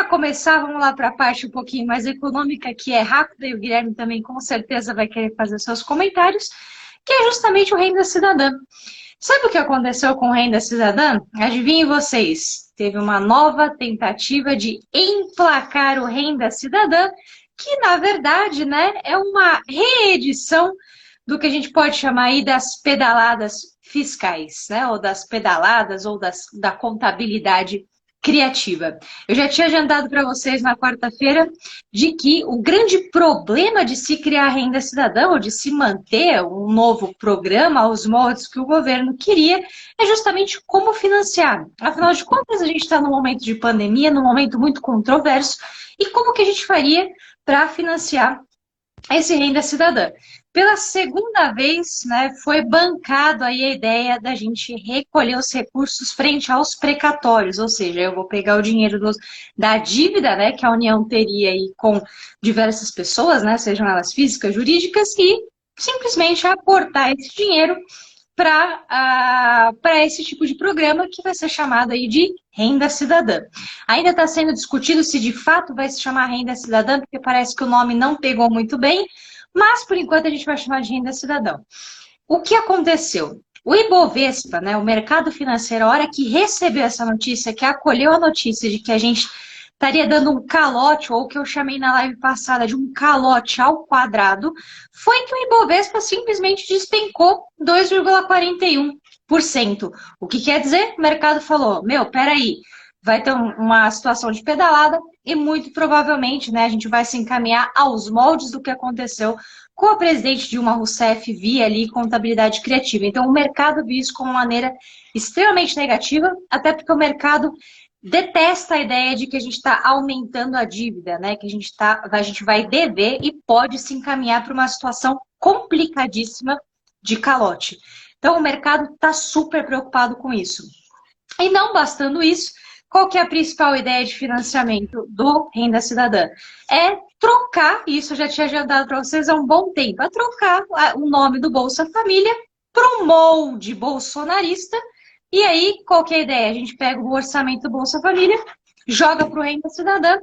começar, vamos lá para a parte um pouquinho mais econômica, que é rápida, e o Guilherme também com certeza vai querer fazer seus comentários, que é justamente o Renda Cidadã. Sabe o que aconteceu com o Renda Cidadã? Adivinhem vocês, teve uma nova tentativa de emplacar o Renda Cidadã, que na verdade, né, é uma reedição do que a gente pode chamar aí das pedaladas fiscais, né, ou das pedaladas ou da contabilidade criativa. Eu já tinha agendado para vocês na quarta-feira de que o grande problema de se criar renda cidadã ou de se manter um novo programa aos moldes que o governo queria é justamente como financiar. Afinal de contas, a gente está num momento de pandemia, num momento muito controverso, e como que a gente faria para financiar esse renda cidadã? Pela segunda vez, né, foi bancado aí a ideia da gente recolher os recursos frente aos precatórios, ou seja, eu vou pegar o dinheiro da dívida, né, que a União teria aí com diversas pessoas, né, sejam elas físicas, jurídicas, e simplesmente aportar esse dinheiro para esse tipo de programa que vai ser chamado aí de Renda Cidadã. Ainda está sendo discutido se de fato vai se chamar Renda Cidadã, porque parece que o nome não pegou muito bem, mas, por enquanto, a gente vai chamar de renda cidadão. O que aconteceu? O Ibovespa, né, o mercado financeiro, a hora que recebeu essa notícia, que acolheu a notícia de que a gente estaria dando um calote, ou o que eu chamei na live passada de um calote ao quadrado, foi que o Ibovespa simplesmente despencou 2,41%. O que quer dizer? O mercado falou, peraí, vai ter uma situação de pedalada e muito provavelmente, né, a gente vai se encaminhar aos moldes do que aconteceu com a presidente Dilma Rousseff via ali contabilidade criativa. Então o mercado viu isso como uma maneira extremamente negativa, até porque o mercado detesta a ideia de que a gente está aumentando a dívida, né, que a gente vai dever e pode se encaminhar para uma situação complicadíssima de calote. Então o mercado está super preocupado com isso. E não bastando isso, qual que é a principal ideia de financiamento do Renda Cidadã? É trocar, isso eu já tinha agendado para vocês há um bom tempo, é trocar o nome do Bolsa Família para um molde bolsonarista. E aí, qual que é a ideia? A gente pega o orçamento do Bolsa Família, joga para o Renda Cidadã,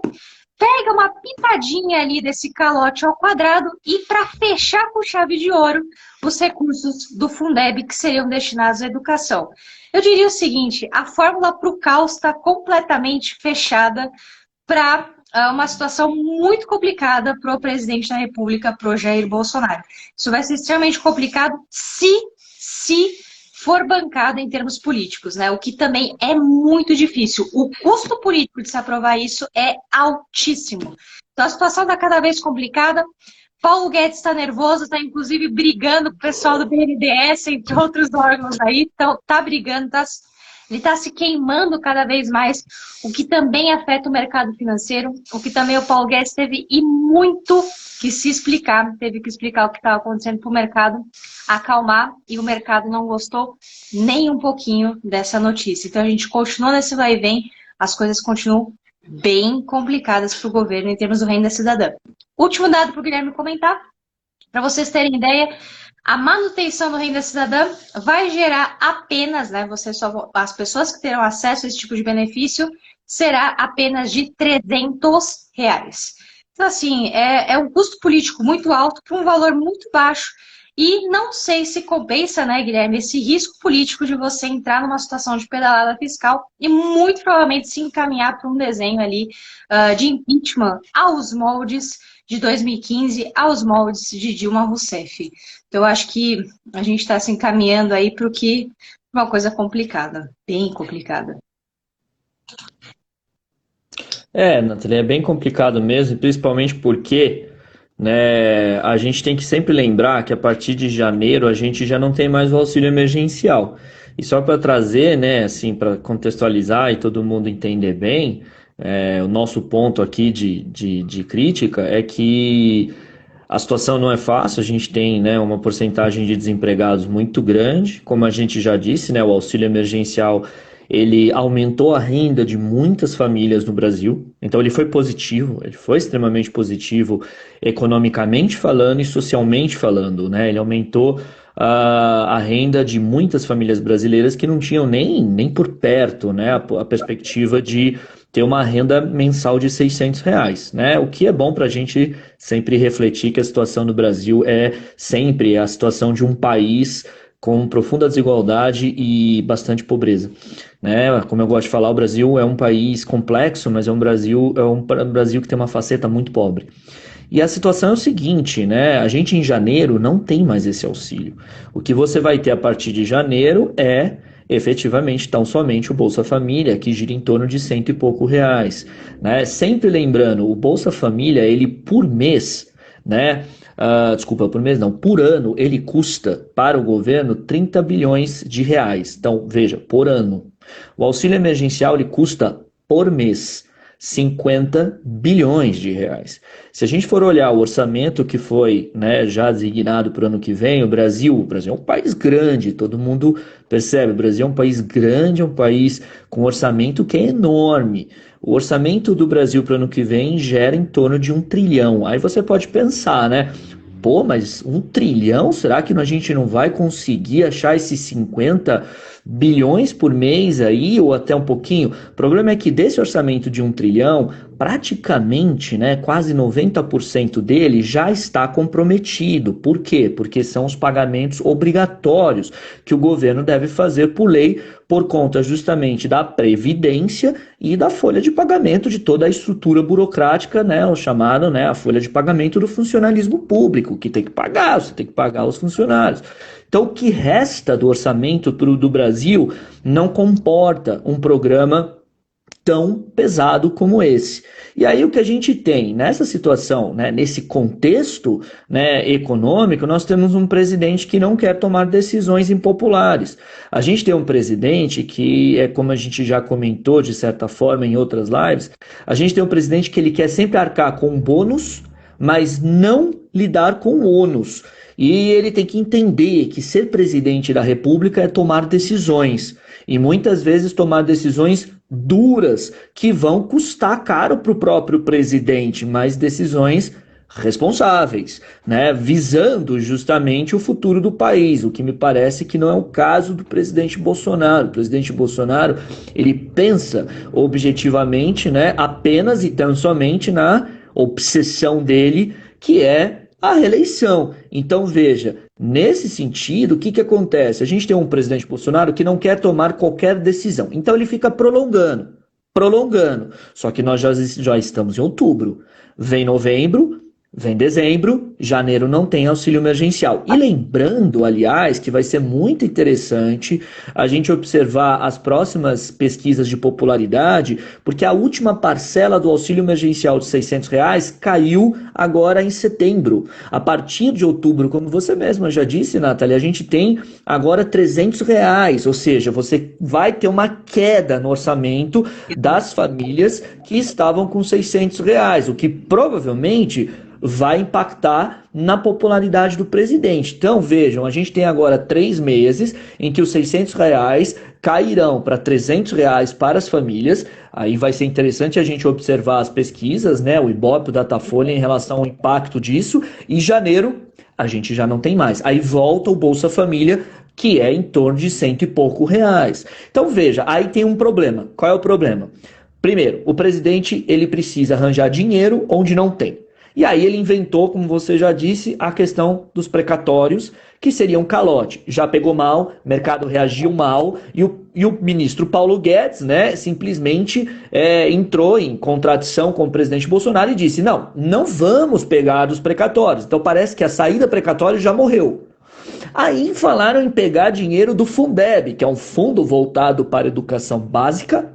pega uma pitadinha ali desse calote ao quadrado e para fechar com chave de ouro os recursos do Fundeb que seriam destinados à educação. Eu diria o seguinte, a fórmula para o caos está completamente fechada para uma situação muito complicada para o presidente da República, para o Jair Bolsonaro. Isso vai ser extremamente complicado se for bancado em termos políticos, né? O que também é muito difícil. O custo político de se aprovar isso é altíssimo. Então a situação está cada vez complicada. Paulo Guedes está nervoso, está inclusive brigando com o pessoal do BNDES, entre outros órgãos aí, então está brigando, ele está se queimando cada vez mais, o que também afeta o mercado financeiro, o que também o Paulo Guedes teve e muito que se explicar, teve que explicar o que estava acontecendo para o mercado acalmar, e o mercado não gostou nem um pouquinho dessa notícia. Então a gente continua nesse vai e vem, as coisas continuam bem complicadas para o governo em termos do renda cidadã. Último dado para o Guilherme comentar, para vocês terem ideia, a manutenção do renda cidadã vai gerar apenas, né, as pessoas que terão acesso a esse tipo de benefício, será apenas de R$300. Então, assim, é um custo político muito alto para um valor muito baixo. E não sei se compensa, né, Guilherme, esse risco político de você entrar numa situação de pedalada fiscal e muito provavelmente se encaminhar para um desenho ali de impeachment aos moldes de 2015, aos moldes de Dilma Rousseff. Então, eu acho que a gente está se encaminhando aí para uma coisa complicada, bem complicada. Nathalie, é bem complicado mesmo, principalmente porque, né, a gente tem que sempre lembrar que a partir de janeiro a gente já não tem mais o auxílio emergencial. E só para trazer, né, assim, para contextualizar e todo mundo entender bem, o nosso ponto aqui de crítica é que a situação não é fácil, a gente tem, né, uma porcentagem de desempregados muito grande, como a gente já disse, né, o auxílio emergencial ele aumentou a renda de muitas famílias no Brasil, então ele foi positivo, ele foi extremamente positivo economicamente falando e socialmente falando, né? Ele aumentou a renda de muitas famílias brasileiras que não tinham nem por perto, né, a perspectiva de ter uma renda mensal de R$ 600, né? O que é bom para a gente sempre refletir que a situação do Brasil é sempre a situação de um país com profunda desigualdade e bastante pobreza, né? Como eu gosto de falar, o Brasil é um país complexo, mas é um Brasil que tem uma faceta muito pobre. E a situação é o seguinte, né? A gente em janeiro não tem mais esse auxílio. O que você vai ter a partir de janeiro é efetivamente tão somente o Bolsa Família, que gira em torno de cento e pouco reais, né? Sempre lembrando, o Bolsa Família, ele por mês, né? Desculpa, por mês não, por ano, ele custa para o governo 30 bilhões de reais. Então, veja, por ano. O auxílio emergencial, ele custa por mês 50 bilhões de reais. Se a gente for olhar o orçamento que foi, né, já designado para o ano que vem, o Brasil é um país grande, todo mundo percebe, o Brasil é um país grande, é um país com um orçamento que é enorme. O orçamento do Brasil para o ano que vem gera em torno de 1 trilhão. Aí você pode pensar, né? Pô, mas 1 trilhão? Será que a gente não vai conseguir achar esses 50 bilhões por mês aí, ou até um pouquinho? O problema é que desse orçamento de 1 trilhão, praticamente, né, quase 90% dele já está comprometido. Por quê? Porque são os pagamentos obrigatórios que o governo deve fazer por lei, por conta justamente da Previdência e da folha de pagamento de toda a estrutura burocrática, né, o chamado, né, a folha de pagamento do funcionalismo público, que tem que pagar, você tem que pagar os funcionários. Então, o que resta do orçamento do Brasil não comporta um programa tão pesado como esse. E aí o que a gente tem nessa situação, né, nesse contexto, né, econômico, nós temos um presidente que não quer tomar decisões impopulares. A gente tem um presidente que, como a gente já comentou de certa forma em outras lives, a gente tem um presidente que ele quer sempre arcar com bônus, mas não lidar com ônus. E ele tem que entender que ser presidente da República é tomar decisões. E muitas vezes tomar decisões duras, que vão custar caro para o próprio presidente, mas decisões responsáveis, né? Visando justamente o futuro do país, o que me parece que não é o caso do presidente Bolsonaro. O presidente Bolsonaro, ele pensa objetivamente, né, apenas e tão somente na obsessão dele, que é a reeleição. Então, veja, nesse sentido, o que acontece? A gente tem um presidente Bolsonaro que não quer tomar qualquer decisão. Então, ele fica prolongando. Só que nós já estamos em outubro. Vem novembro, vem dezembro, janeiro não tem auxílio emergencial. E lembrando, aliás, que vai ser muito interessante a gente observar as próximas pesquisas de popularidade, porque a última parcela do auxílio emergencial de R$ 600 caiu agora em setembro. A partir de outubro, como você mesma já disse, Nathalie, a gente tem agora R$ 300, ou seja, você vai ter uma queda no orçamento das famílias que estavam com R$ 600, o que provavelmente vai impactar na popularidade do presidente. Então, vejam, a gente tem agora 3 meses em que os R$ 600 cairão para R$ 300 para as famílias. Aí vai ser interessante a gente observar as pesquisas, né, o Ibope, o Datafolha, em relação ao impacto disso. E janeiro, a gente já não tem mais. Aí volta o Bolsa Família, que é em torno de cento e pouco reais. Então, veja, aí tem um problema. Qual é o problema? Primeiro, o presidente ele precisa arranjar dinheiro onde não tem. E aí ele inventou, como você já disse, a questão dos precatórios, que seria um calote. Já pegou mal, o mercado reagiu mal, e o ministro Paulo Guedes, né, simplesmente entrou em contradição com o presidente Bolsonaro e disse, não vamos pegar dos precatórios. Então parece que a saída precatória já morreu. Aí falaram em pegar dinheiro do Fundeb, que é um fundo voltado para a educação básica,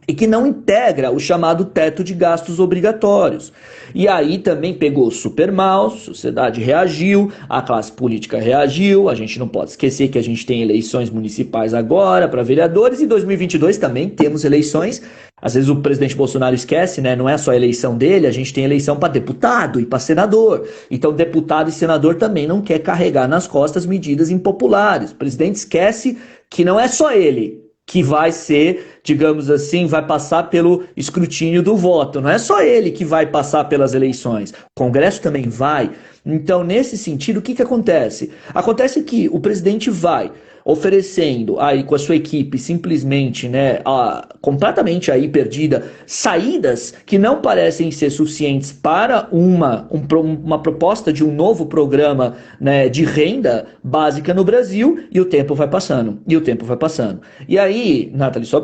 e que não integra o chamado teto de gastos obrigatórios. E aí também pegou super mal, a sociedade reagiu, a classe política reagiu, a gente não pode esquecer que a gente tem eleições municipais agora para vereadores, e em 2022 também temos eleições. Às vezes o presidente Bolsonaro esquece, né? Não é só a eleição dele, a gente tem eleição para deputado e para senador. Então deputado e senador também não quer carregar nas costas medidas impopulares. O presidente esquece que não é só ele. que vai ser, digamos assim, vai passar pelo escrutínio do voto. Não é só ele que vai passar pelas eleições, o Congresso também vai. Então, nesse sentido, o que acontece? Acontece que o presidente vai oferecendo aí com a sua equipe simplesmente, né, completamente aí perdida, saídas que não parecem ser suficientes para uma proposta de um novo programa, né, de renda básica no Brasil, e o tempo vai passando, E aí, Nathalie, só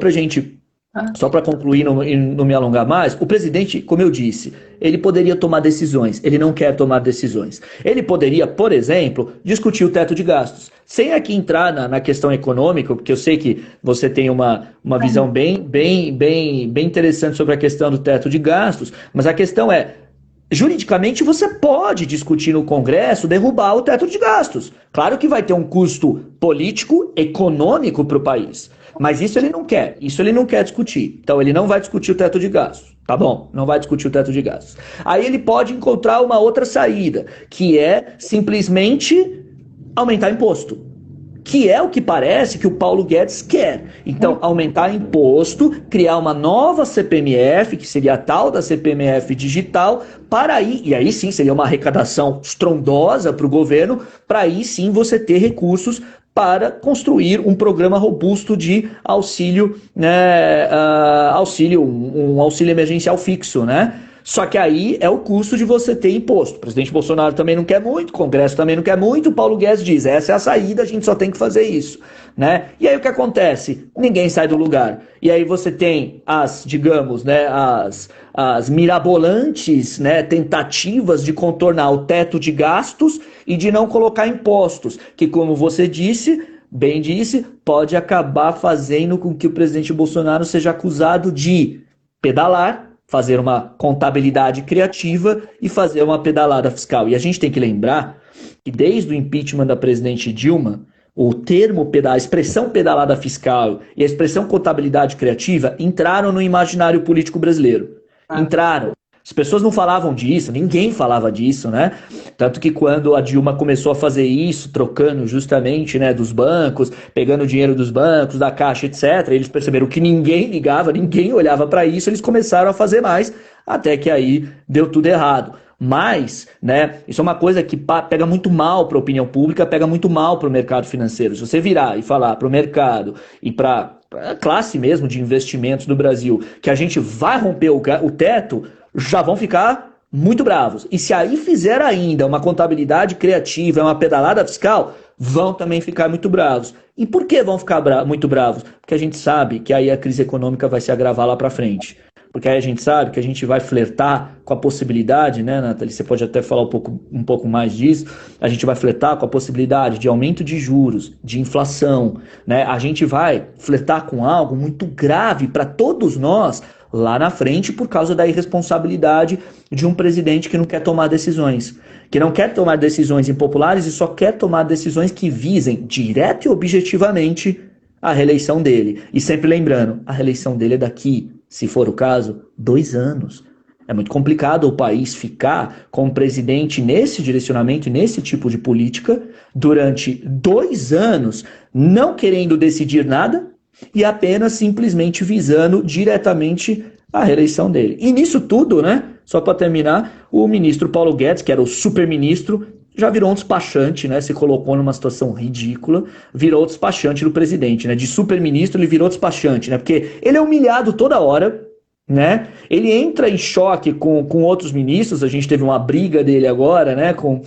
para concluir e não me alongar mais, o presidente, como eu disse, ele poderia tomar decisões, ele não quer tomar decisões. Ele poderia, por exemplo, discutir o teto de gastos, sem aqui entrar na questão econômica, porque eu sei que você tem uma visão bem interessante sobre a questão do teto de gastos, mas a questão é, juridicamente você pode discutir no Congresso derrubar o teto de gastos. Claro que vai ter um custo político, econômico para o país. Mas isso ele não quer discutir. Então ele não vai discutir o teto de gastos. Tá bom, não vai discutir o teto de gastos. Aí ele pode encontrar uma outra saída, que é simplesmente aumentar imposto. Que é o que parece que o Paulo Guedes quer. Então, aumentar imposto, criar uma nova CPMF, que seria a tal da CPMF digital, e aí sim seria uma arrecadação estrondosa para o governo, para aí sim você ter recursos para construir um programa robusto de auxílio, né, um auxílio emergencial fixo, né? Só que aí é o custo de você ter imposto. O presidente Bolsonaro também não quer muito, o Congresso também não quer muito, o Paulo Guedes diz, essa é a saída, a gente só tem que fazer isso, né? E aí o que acontece? Ninguém sai do lugar. E aí você tem digamos, né, as mirabolantes, né, tentativas de contornar o teto de gastos e de não colocar impostos, que como você bem disse, pode acabar fazendo com que o presidente Bolsonaro seja acusado de pedalar, fazer uma contabilidade criativa e fazer uma pedalada fiscal. E a gente tem que lembrar que desde o impeachment da presidente Dilma, a expressão pedalada fiscal e a expressão contabilidade criativa entraram no imaginário político brasileiro. Entraram. As pessoas não falavam disso, ninguém falava disso, né? Tanto que quando a Dilma começou a fazer isso, trocando justamente, né, dos bancos, pegando o dinheiro dos bancos, da Caixa, etc., eles perceberam que ninguém ligava, ninguém olhava para isso, eles começaram a fazer mais, até que aí deu tudo errado. Mas, né, isso é uma coisa que pega muito mal para a opinião pública, pega muito mal para o mercado financeiro. Se você virar e falar para o mercado e para a classe mesmo de investimentos do Brasil que a gente vai romper o teto, já vão ficar muito bravos. E se aí fizer ainda uma contabilidade criativa, uma pedalada fiscal, vão também ficar muito bravos. E por que vão ficar muito bravos? Porque a gente sabe que aí a crise econômica vai se agravar lá para frente. Porque aí a gente sabe que a gente vai flertar com a possibilidade, né, Nathalie? Você pode até falar um pouco mais disso. A gente vai flertar com a possibilidade de aumento de juros, de inflação, né? A gente vai flertar com algo muito grave para todos nós lá na frente por causa da irresponsabilidade de um presidente que não quer tomar decisões. Que não quer tomar decisões impopulares e só quer tomar decisões que visem direta e objetivamente a reeleição dele. E sempre lembrando, a reeleição dele é daqui, se for o caso, 2 anos. É muito complicado o país ficar com um presidente nesse direcionamento, nesse tipo de política, durante 2 anos, não querendo decidir nada e apenas simplesmente visando diretamente a reeleição dele. E nisso tudo, né, só para terminar, o ministro Paulo Guedes, que era o super-ministro, já virou um despachante, né? Se colocou numa situação ridícula, virou despachante do presidente, né? De super-ministro ele virou despachante, né? Porque ele é humilhado toda hora, né? Ele entra em choque com outros ministros, a gente teve uma briga dele agora, né? Com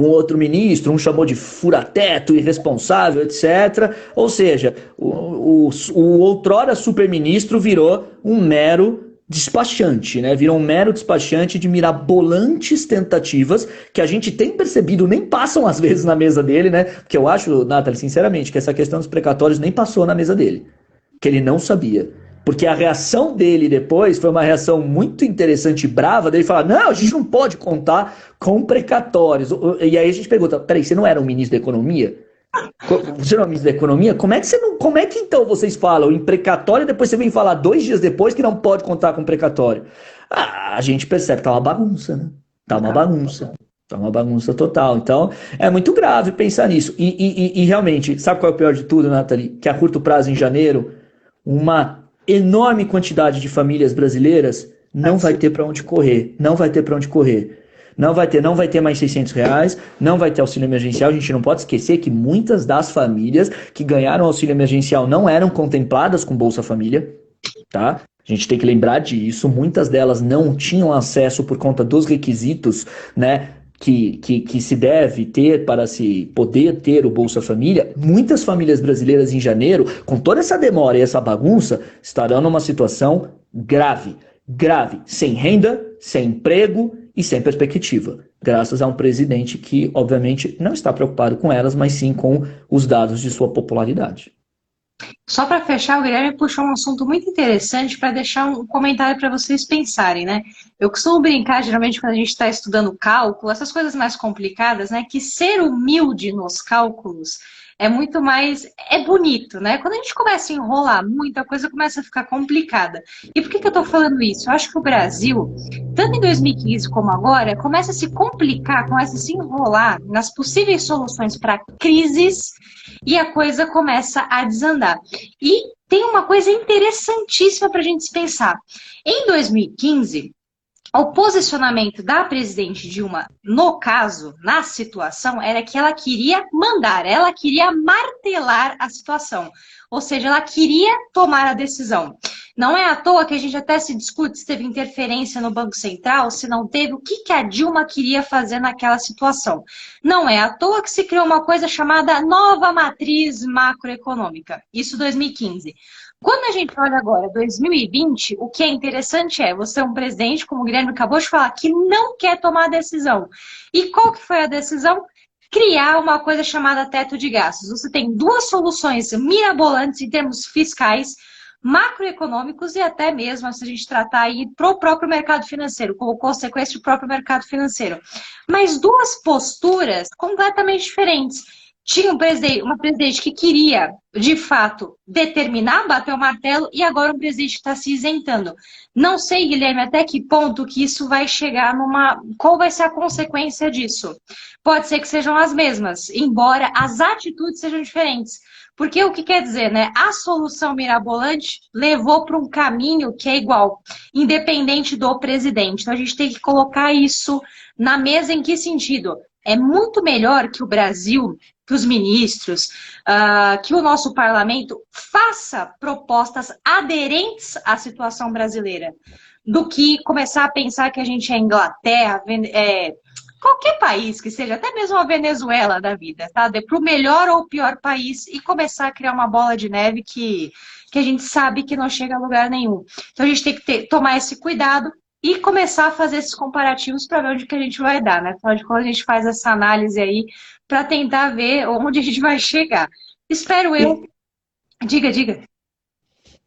outro ministro, um chamou de fura-teto, irresponsável, etc. Ou seja, o outrora super-ministro virou um mero despachante, né? Virou um mero despachante de mirabolantes tentativas que a gente tem percebido, nem passam às vezes na mesa dele, né? Porque eu acho, Nathalie, sinceramente, que essa questão dos precatórios nem passou na mesa dele. Que ele não sabia. Porque a reação dele depois foi uma reação muito interessante e brava dele falar, não, a gente não pode contar com precatórios. E aí a gente pergunta, peraí, você não era um ministro da Economia? Você não é ministro da Economia? Como é que então vocês falam em precatório e depois você vem falar 2 dias depois que não pode contar com precatório? A gente percebe que tá uma bagunça, né? Tá uma bagunça. Tá uma bagunça total. Então, é muito grave pensar nisso. E realmente, sabe qual é o pior de tudo, Nathalie? Que a curto prazo, em janeiro, uma enorme quantidade de famílias brasileiras não vai ter para onde correr. Não vai ter para onde correr. Não vai ter mais R$ 600, não vai ter auxílio emergencial. A gente não pode esquecer que muitas das famílias que ganharam auxílio emergencial não eram contempladas com Bolsa Família, tá? A gente tem que lembrar disso. Muitas delas não tinham acesso por conta dos requisitos, né, que se deve ter para se poder ter o Bolsa Família. Muitas famílias brasileiras em janeiro, com toda essa demora e essa bagunça, estarão numa situação grave, sem renda, sem emprego e sem perspectiva, graças a um presidente que, obviamente, não está preocupado com elas, mas sim com os dados de sua popularidade. Só para fechar, o Guilherme puxou um assunto muito interessante para deixar um comentário para vocês pensarem, né? Eu costumo brincar, geralmente, quando a gente está estudando cálculo, essas coisas mais complicadas, né? Que ser humilde nos cálculos é muito mais... é bonito, né? Quando a gente começa a enrolar muito, a coisa começa a ficar complicada. E por que eu estou falando isso? Eu acho que o Brasil, tanto em 2015 como agora, começa a se complicar, começa a se enrolar nas possíveis soluções para crises e a coisa começa a desandar. E tem uma coisa interessantíssima para a gente se pensar. Em 2015... o posicionamento da presidente Dilma, no caso, na situação, era que ela queria mandar, ela queria martelar a situação. Ou seja, ela queria tomar a decisão. Não é à toa que a gente até se discute se teve interferência no Banco Central, se não teve, o que a Dilma queria fazer naquela situação. Não é à toa que se criou uma coisa chamada nova matriz macroeconômica. Isso em 2015. Quando a gente olha agora, 2020, o que é interessante é você é um presidente, como o Guilherme acabou de falar, que não quer tomar decisão. E qual que foi a decisão? Criar uma coisa chamada teto de gastos. Você tem duas soluções mirabolantes em termos fiscais, macroeconômicos e até mesmo, se a gente tratar aí para o próprio mercado financeiro, como consequência do próprio mercado financeiro. Mas duas posturas completamente diferentes. Tinha uma presidente que queria, de fato, determinar, bater o martelo, e agora um presidente que está se isentando. Não sei, Guilherme, até que ponto que isso vai chegar numa... qual vai ser a consequência disso? Pode ser que sejam as mesmas, embora as atitudes sejam diferentes. Porque o que quer dizer, né? A solução mirabolante levou para um caminho que é igual, independente do presidente. Então a gente tem que colocar isso na mesa. Em que sentido? É muito melhor que o Brasil, que os ministros, que o nosso parlamento faça propostas aderentes à situação brasileira, do que começar a pensar que a gente é Inglaterra, qualquer país que seja, até mesmo a Venezuela da vida, tá? Para o melhor ou pior país e começar a criar uma bola de neve que a gente sabe que não chega a lugar nenhum. Então a gente tem que tomar esse cuidado e começar a fazer esses comparativos para ver onde que a gente vai dar, né? Afinal de contas, a gente faz essa análise aí para tentar ver onde a gente vai chegar. Espero eu... Diga.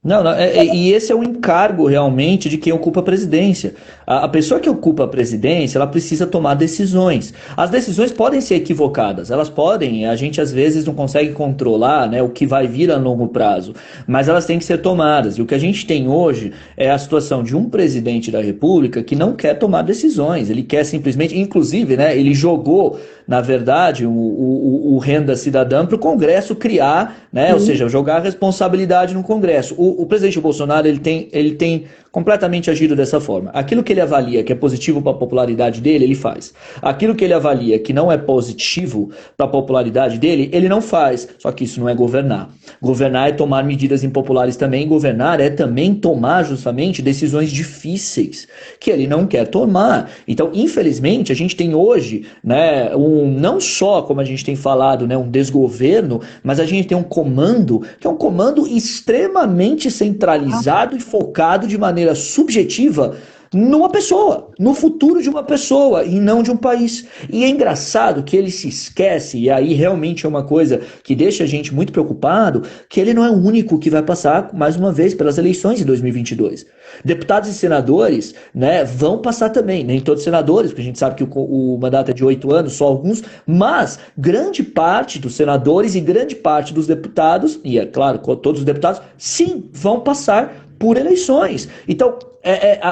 Não, e esse é um encargo realmente de quem ocupa a presidência. A pessoa que ocupa a presidência, ela precisa tomar decisões. As decisões podem ser equivocadas, elas podem, a gente às vezes não consegue controlar, né, o que vai vir a longo prazo, mas elas têm que ser tomadas. E o que a gente tem hoje é a situação de um presidente da República que não quer tomar decisões, ele quer simplesmente, inclusive, né, ele jogou, na verdade, o Renda Cidadã para o Congresso criar, né, ou seja, jogar a responsabilidade no Congresso. O presidente Bolsonaro ele tem completamente agido dessa forma. Aquilo que ele avalia que é positivo para a popularidade dele, ele faz. Aquilo que ele avalia que não é positivo para a popularidade dele, ele não faz. Só que isso não é governar. Governar é tomar medidas impopulares também. Governar é também tomar justamente decisões difíceis que ele não quer tomar. Então, infelizmente, a gente tem hoje, né, não só, como a gente tem falado, né, um desgoverno, mas a gente tem um comando que é um comando extremamente centralizado e focado de maneira subjetiva numa pessoa, no futuro de uma pessoa e não de um país. E é engraçado que ele se esquece, e aí realmente é uma coisa que deixa a gente muito preocupado, que ele não é o único que vai passar, mais uma vez, pelas eleições de 2022. Deputados e senadores, né, vão passar também, nem todos os senadores, porque a gente sabe que o mandato é de 8 anos, só alguns, mas grande parte dos senadores e grande parte dos deputados, e é claro, todos os deputados, sim, vão passar por eleições. Então,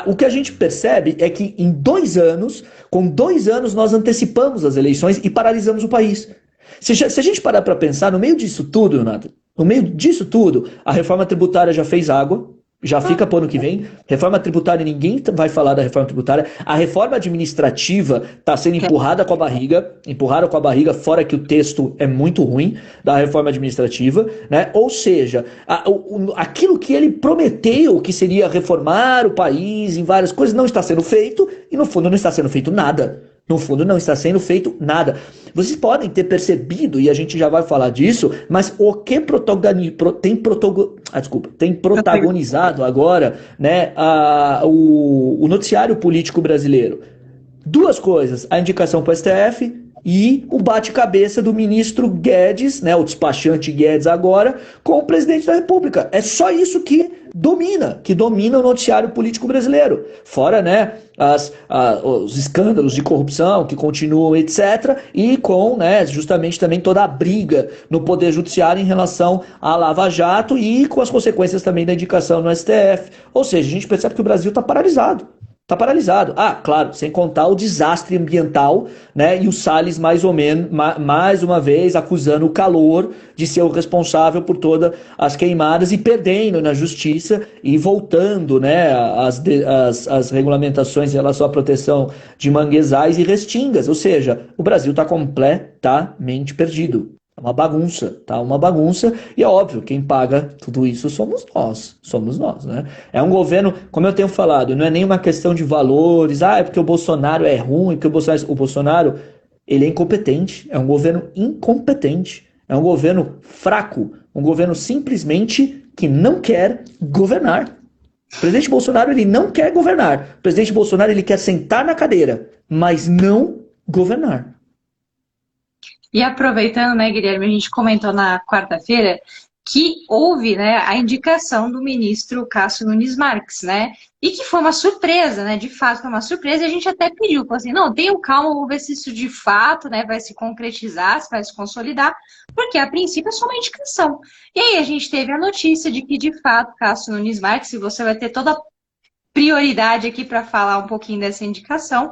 o que a gente percebe é que em 2 anos, com 2 anos, nós antecipamos as eleições e paralisamos o país. Se a gente parar para pensar, no meio disso tudo, Renato, no meio disso tudo, a reforma tributária já fez água, já fica para o ano que vem. Reforma tributária, ninguém vai falar da reforma tributária. A reforma administrativa está sendo empurrada com a barriga, fora que o texto é muito ruim da reforma administrativa, né? Ou seja, aquilo que ele prometeu que seria reformar o país em várias coisas não está sendo feito e no fundo não está sendo feito nada. No fundo, não está sendo feito nada. Vocês podem ter percebido, e a gente já vai falar disso, mas o que tem protagonizado agora, né, o noticiário político brasileiro? 2 coisas: a indicação para o STF e o bate-cabeça do ministro Guedes, né, o despachante Guedes agora, com o presidente da República. É só isso que domina o noticiário político brasileiro. Fora, né, os escândalos de corrupção que continuam, etc. E com, né, justamente também toda a briga no Poder Judiciário em relação à Lava Jato e com as consequências também da indicação no STF. Ou seja, a gente percebe que o Brasil está paralisado. Está paralisado. Ah, claro, sem contar o desastre ambiental, né? E o Salles, mais uma vez, acusando o calor de ser o responsável por todas as queimadas e perdendo na justiça e voltando, né, as regulamentações em relação à proteção de manguezais e restingas. Ou seja, o Brasil está completamente perdido. É uma bagunça, tá? Uma bagunça, e é óbvio, quem paga tudo isso somos nós, né? É um governo, como eu tenho falado, não é nem uma questão de valores, é porque o Bolsonaro é ruim, porque o Bolsonaro, ele é incompetente, é um governo incompetente, é um governo fraco, um governo simplesmente que não quer governar. O presidente Bolsonaro, ele não quer governar. O presidente Bolsonaro, ele quer sentar na cadeira, mas não governar. E aproveitando, né, Guilherme, a gente comentou na quarta-feira que houve, né, a indicação do ministro Cássio Nunes Marques, né, e que foi uma surpresa, né, de fato foi uma surpresa, e a gente até pediu, falou assim, não, tenham calma, vamos ver se isso de fato, né, vai se concretizar, se vai se consolidar, porque a princípio é só uma indicação. E aí a gente teve a notícia de que, de fato, Cássio Nunes Marques, e você vai ter toda a prioridade aqui para falar um pouquinho dessa indicação,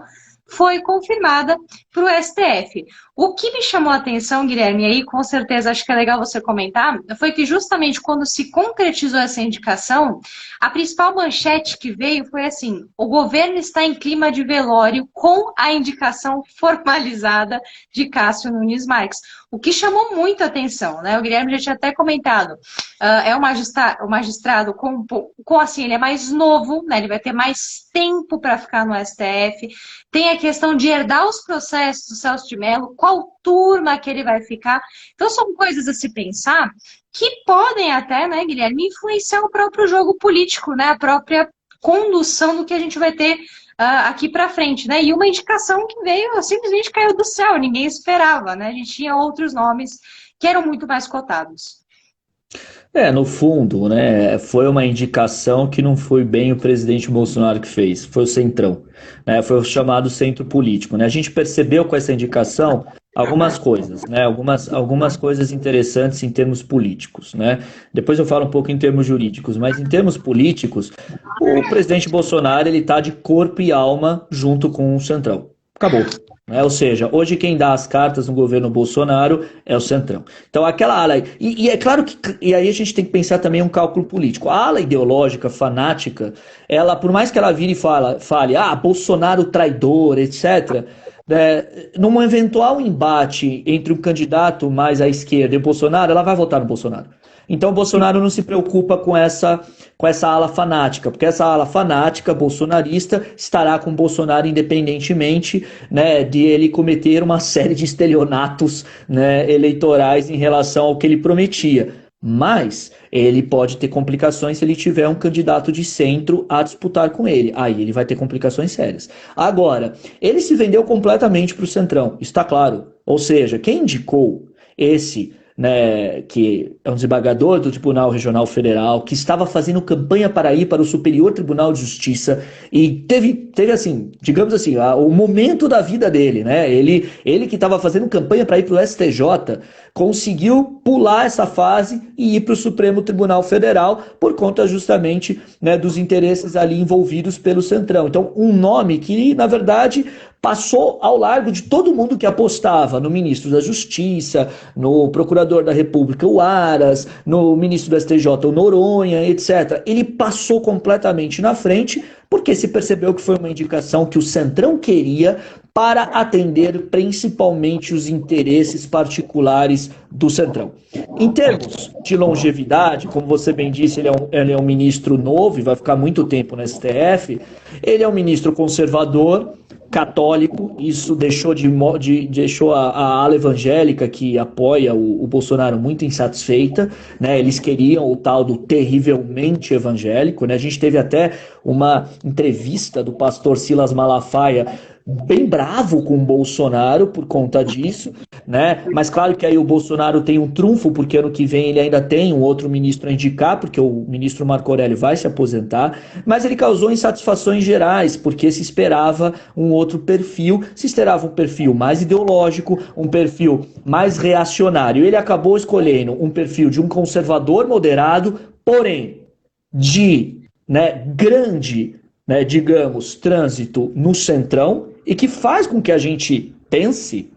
foi confirmada para o STF. O que me chamou a atenção, Guilherme, e aí com certeza acho que é legal você comentar, foi que justamente quando se concretizou essa indicação, a principal manchete que veio foi assim, o governo está em clima de velório com a indicação formalizada de Cássio Nunes Marques. O que chamou muito a atenção, né? O Guilherme já tinha até comentado, é um magistrado com assim, ele é mais novo, né? Ele vai ter mais tempo para ficar no STF, tem a questão de herdar os processos do Celso de Mello, qual turma que ele vai ficar. Então são coisas a se pensar que podem até, né, Guilherme, influenciar o próprio jogo político, né? A própria condução do que a gente vai ter aqui para frente, né? E uma indicação que veio, simplesmente caiu do céu, ninguém esperava, né? A gente tinha outros nomes que eram muito mais cotados. No fundo, né, foi uma indicação que não foi bem o presidente Bolsonaro que fez, foi o Centrão, né, foi o chamado centro político, né? A gente percebeu com essa indicação algumas coisas, né, algumas coisas interessantes em termos políticos, né? Depois eu falo um pouco em termos jurídicos, mas em termos políticos, o presidente Bolsonaro, ele tá de corpo e alma junto com o Centrão. Acabou. Ou seja, hoje quem dá as cartas no governo Bolsonaro é o Centrão. Então aquela ala, e é claro que, e aí a gente tem que pensar também um cálculo político. A ala ideológica, fanática, ela, por mais que ela vire e fale, Bolsonaro traidor, etc., num eventual embate entre um candidato mais à esquerda e o Bolsonaro, ela vai votar no Bolsonaro. Então o Bolsonaro não se preocupa com essa ala fanática, porque essa ala fanática bolsonarista estará com o Bolsonaro independentemente, né, de ele cometer uma série de estelionatos, né, eleitorais em relação ao que ele prometia. Mas ele pode ter complicações se ele tiver um candidato de centro a disputar com ele. Aí ele vai ter complicações sérias. Agora, ele se vendeu completamente para o Centrão, está claro. Ou seja, quem indicou esse né, que é um desembargador do Tribunal Regional Federal, que estava fazendo campanha para ir para o Superior Tribunal de Justiça e teve assim, digamos assim, o momento da vida dele, né? Ele que estava fazendo campanha para ir para o STJ, conseguiu pular essa fase e ir para o Supremo Tribunal Federal por conta justamente, né, dos interesses ali envolvidos pelo Centrão. Então, um nome que, na verdade, passou ao largo de todo mundo que apostava no ministro da Justiça, no procurador da República, o Aras, no ministro do STJ, o Noronha, etc. Ele passou completamente na frente porque se percebeu que foi uma indicação que o Centrão queria para atender principalmente os interesses particulares do Centrão. Em termos de longevidade, como você bem disse, ele é um ministro novo e vai ficar muito tempo no STF, ele é um ministro conservador, católico, isso deixou a ala evangélica que apoia o Bolsonaro muito insatisfeita, né? Eles queriam o tal do terrivelmente evangélico, né? A gente teve até uma entrevista do pastor Silas Malafaia bem bravo com o Bolsonaro por conta disso, né? Mas claro que aí o Bolsonaro tem um trunfo, porque ano que vem ele ainda tem um outro ministro a indicar, porque o ministro Marco Aurélio vai se aposentar, mas ele causou insatisfações gerais, porque se esperava um outro perfil, se esperava um perfil mais ideológico, um perfil mais reacionário. Ele acabou escolhendo um perfil de um conservador moderado, porém de, né, grande, né, digamos, trânsito no centrão, e que faz com que a gente pense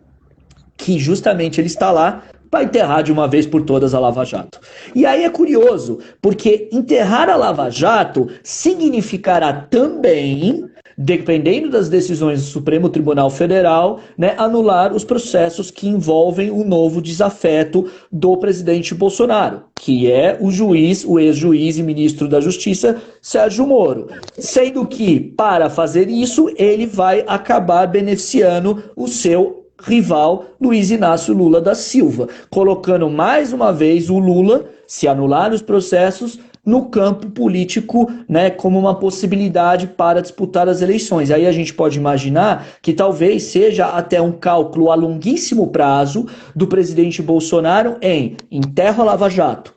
que justamente ele está lá para enterrar de uma vez por todas a Lava Jato. E aí é curioso, porque enterrar a Lava Jato significará também, dependendo das decisões do Supremo Tribunal Federal, né, anular os processos que envolvem o novo desafeto do presidente Bolsonaro, que é o ex-juiz e ministro da Justiça, Sérgio Moro. Sendo que, para fazer isso, ele vai acabar beneficiando o seu rival Luiz Inácio Lula da Silva, colocando mais uma vez o Lula, se anular os processos, no campo político, né, como uma possibilidade para disputar as eleições. Aí a gente pode imaginar que talvez seja até um cálculo a longuíssimo prazo do presidente Bolsonaro em enterro a Lava Jato,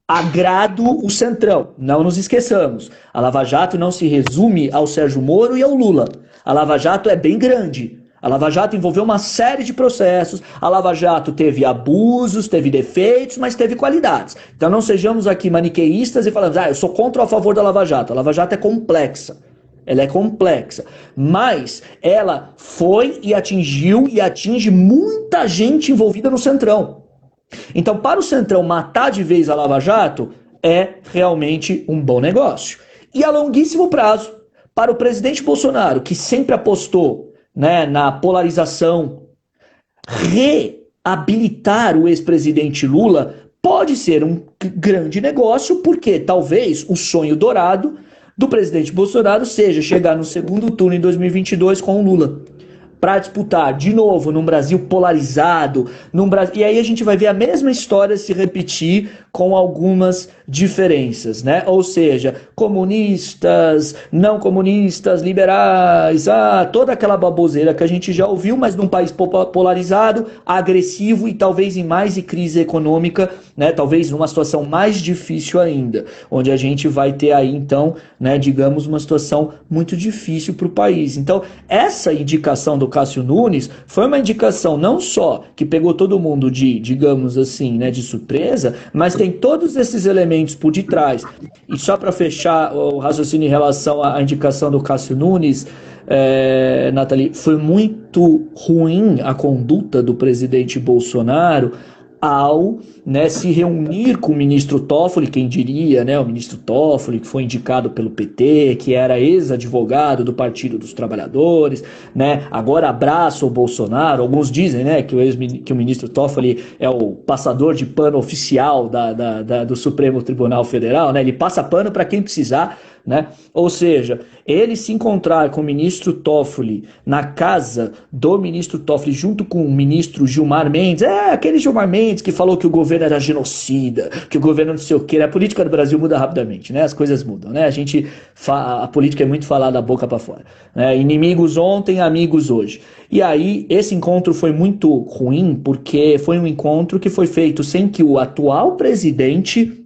agrado o Centrão. Não nos esqueçamos, a Lava Jato não se resume ao Sérgio Moro e ao Lula. A Lava Jato é bem grande. A Lava Jato envolveu uma série de processos, a Lava Jato teve abusos, teve defeitos, mas teve qualidades. Então não sejamos aqui maniqueístas e falamos, eu sou contra ou a favor da Lava Jato. A Lava Jato é complexa, ela é complexa, mas ela foi e atingiu e atinge muita gente envolvida no Centrão. Então para o Centrão matar de vez a Lava Jato é realmente um bom negócio. E a longuíssimo prazo, para o presidente Bolsonaro, que sempre apostou, né, na polarização, reabilitar o ex-presidente Lula pode ser um grande negócio, porque talvez o sonho dourado do presidente Bolsonaro seja chegar no segundo turno em 2022 com o Lula, para disputar de novo num Brasil polarizado, e aí a gente vai ver a mesma história se repetir com algumas diferenças, né? Ou seja, comunistas, não comunistas, liberais, toda aquela baboseira que a gente já ouviu, mas num país polarizado, agressivo e talvez em mais crise econômica, né? Talvez numa situação mais difícil ainda, onde a gente vai ter aí então, né, digamos, uma situação muito difícil para o país. Então, essa indicação do Cássio Nunes foi uma indicação não só que pegou todo mundo de, digamos assim, né, de surpresa, mas tem todos esses elementos por detrás. E só para fechar o raciocínio em relação à indicação do Cássio Nunes, Nathalie, foi muito ruim a conduta do presidente Bolsonaro ao, né, se reunir com o ministro Toffoli, quem diria, né, o ministro Toffoli, que foi indicado pelo PT, que era ex-advogado do Partido dos Trabalhadores, né, agora abraça o Bolsonaro. Alguns dizem, né, que o ministro Toffoli é o passador de pano oficial do Supremo Tribunal Federal, né, ele passa pano para quem precisar, né? Ou seja, ele se encontrar com o ministro Toffoli na casa do ministro Toffoli junto com o ministro Gilmar Mendes, aquele Gilmar Mendes que falou que o governo era genocida, que o governo não sei o quê, a política do Brasil muda rapidamente, né? As coisas mudam, né? A política é muito falada da boca para fora, né? Inimigos ontem, amigos hoje. E aí, esse encontro foi muito ruim, porque foi um encontro que foi feito sem que o atual presidente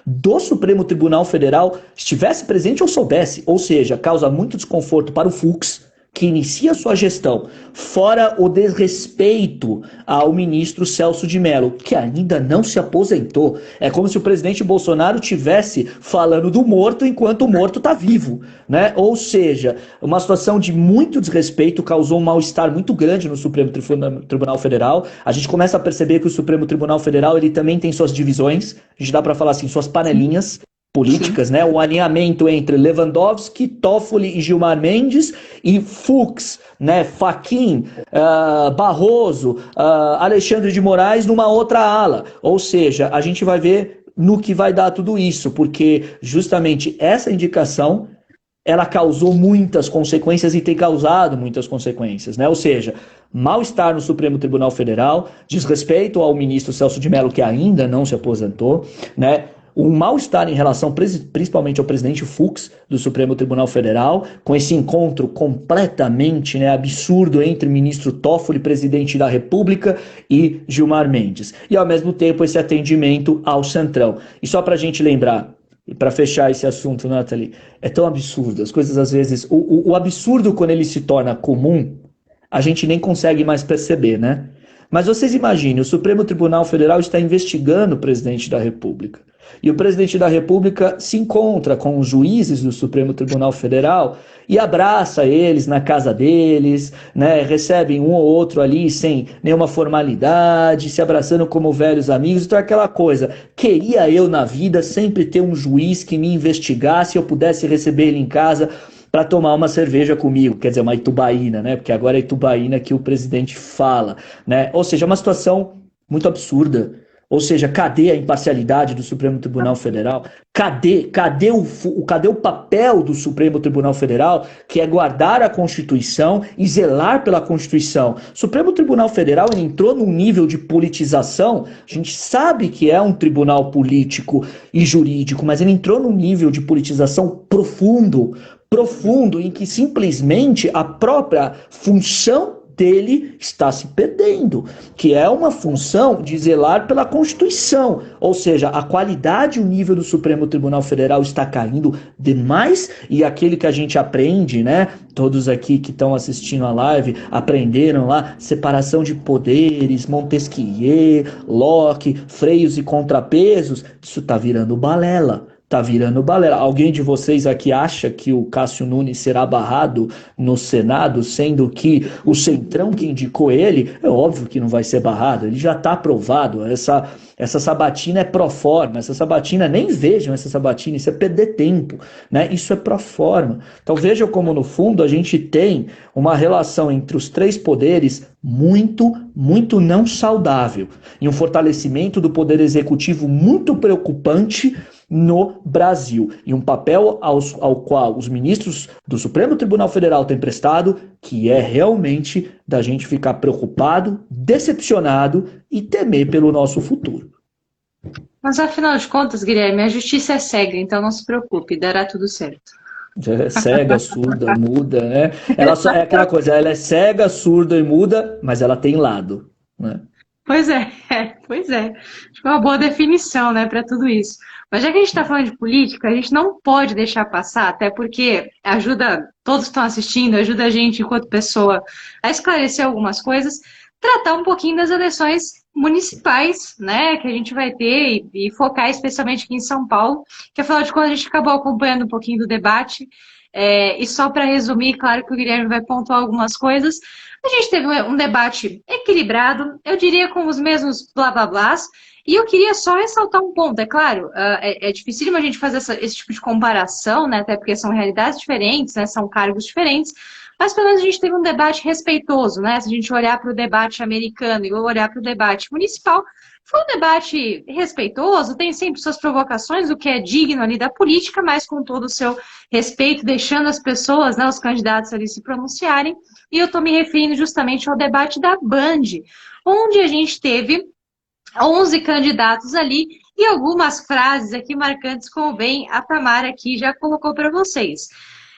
do Supremo Tribunal Federal estivesse presente ou soubesse, ou seja, causa muito desconforto para o Fux, que inicia sua gestão, fora o desrespeito ao ministro Celso de Mello, que ainda não se aposentou. É como se o presidente Bolsonaro estivesse falando do morto enquanto o morto está vivo, né? Ou seja, uma situação de muito desrespeito causou um mal-estar muito grande no Supremo Tribunal Federal. A gente começa a perceber que o Supremo Tribunal Federal ele também tem suas divisões, a gente dá para falar assim, suas panelinhas políticas, né? O alinhamento entre Lewandowski, Toffoli e Gilmar Mendes e Fux, né? Fachin, Barroso, Alexandre de Moraes numa outra ala. Ou seja, a gente vai ver no que vai dar tudo isso, porque justamente essa indicação ela causou muitas consequências e tem causado muitas consequências, né? Ou seja, mal-estar no Supremo Tribunal Federal, desrespeito ao ministro Celso de Mello, que ainda não se aposentou, né? Um mal-estar em relação principalmente ao presidente Fux do Supremo Tribunal Federal, com esse encontro completamente, né, absurdo entre o ministro Toffoli, presidente da República, e Gilmar Mendes. E ao mesmo tempo esse atendimento ao Centrão. E só para a gente lembrar, e para fechar esse assunto, Nathalie, é tão absurdo, as coisas às vezes, o absurdo quando ele se torna comum, a gente nem consegue mais perceber, né? Mas vocês imaginem, o Supremo Tribunal Federal está investigando o presidente da República. E o presidente da República se encontra com os juízes do Supremo Tribunal Federal e abraça eles na casa deles, né? Recebem um ou outro ali sem nenhuma formalidade, se abraçando como velhos amigos. Então é aquela coisa, queria eu na vida sempre ter um juiz que me investigasse e eu pudesse receber ele em casa para tomar uma cerveja comigo, quer dizer, uma Itubaína, né? Porque agora é Itubaína que o presidente fala, né? Ou seja, é uma situação muito absurda. Ou seja, cadê a imparcialidade do Supremo Tribunal Federal? Cadê o papel do Supremo Tribunal Federal, que é guardar a Constituição e zelar pela Constituição? O Supremo Tribunal Federal ele entrou num nível de politização, a gente sabe que é um tribunal político e jurídico, mas ele entrou num nível de politização profundo, em que simplesmente a própria função dele está se perdendo, que é uma função de zelar pela Constituição, ou seja, a qualidade e o nível do Supremo Tribunal Federal está caindo demais, e aquele que a gente aprende, né, todos aqui que estão assistindo a live, aprenderam lá, separação de poderes, Montesquieu, Locke, freios e contrapesos, isso está virando balela. Tá virando balela. Alguém de vocês aqui acha que o Cássio Nunes será barrado no Senado, sendo que o Centrão que indicou ele, é óbvio que não vai ser barrado, ele já está aprovado. Essa sabatina é pro forma, essa sabatina, nem vejam essa sabatina, isso é perder tempo, né? Isso é pro forma. Então vejam como no fundo a gente tem uma relação entre os três poderes muito não saudável, e um fortalecimento do poder executivo muito preocupante no Brasil, e um papel ao qual os ministros do Supremo Tribunal Federal têm prestado, que é realmente da gente ficar preocupado, decepcionado e temer pelo nosso futuro. Mas afinal de contas, Guilherme, a justiça é cega, então não se preocupe, dará tudo certo. É cega, surda, muda, né? Ela só é aquela coisa, ela é cega, surda e muda, mas ela tem lado, né? Pois é. Acho que é uma boa definição, né, para tudo isso. Mas já que a gente está falando de política, a gente não pode deixar passar, até porque ajuda, todos que estão assistindo, ajuda a gente, enquanto pessoa, a esclarecer algumas coisas, tratar um pouquinho das eleições municipais, né, que a gente vai ter e focar especialmente aqui em São Paulo, que afinal de contas a gente acabou acompanhando um pouquinho do debate. E só para resumir, claro que o Guilherme vai pontuar algumas coisas, a gente teve um debate equilibrado, eu diria com os mesmos blá blá blás, e eu queria só ressaltar um ponto, é claro, é dificílimo a gente fazer esse tipo de comparação, né, até porque são realidades diferentes, né, são cargos diferentes, mas pelo menos a gente teve um debate respeitoso, né, se a gente olhar para o debate americano e olhar para o debate municipal, Foi um debate respeitoso, tem sempre suas provocações, o que é digno ali da política, mas com todo o seu respeito, deixando as pessoas, né, os candidatos ali se pronunciarem. E eu estou me referindo justamente ao debate da Band, onde a gente teve 11 candidatos ali e algumas frases aqui marcantes, como bem a Tamara aqui já colocou para vocês.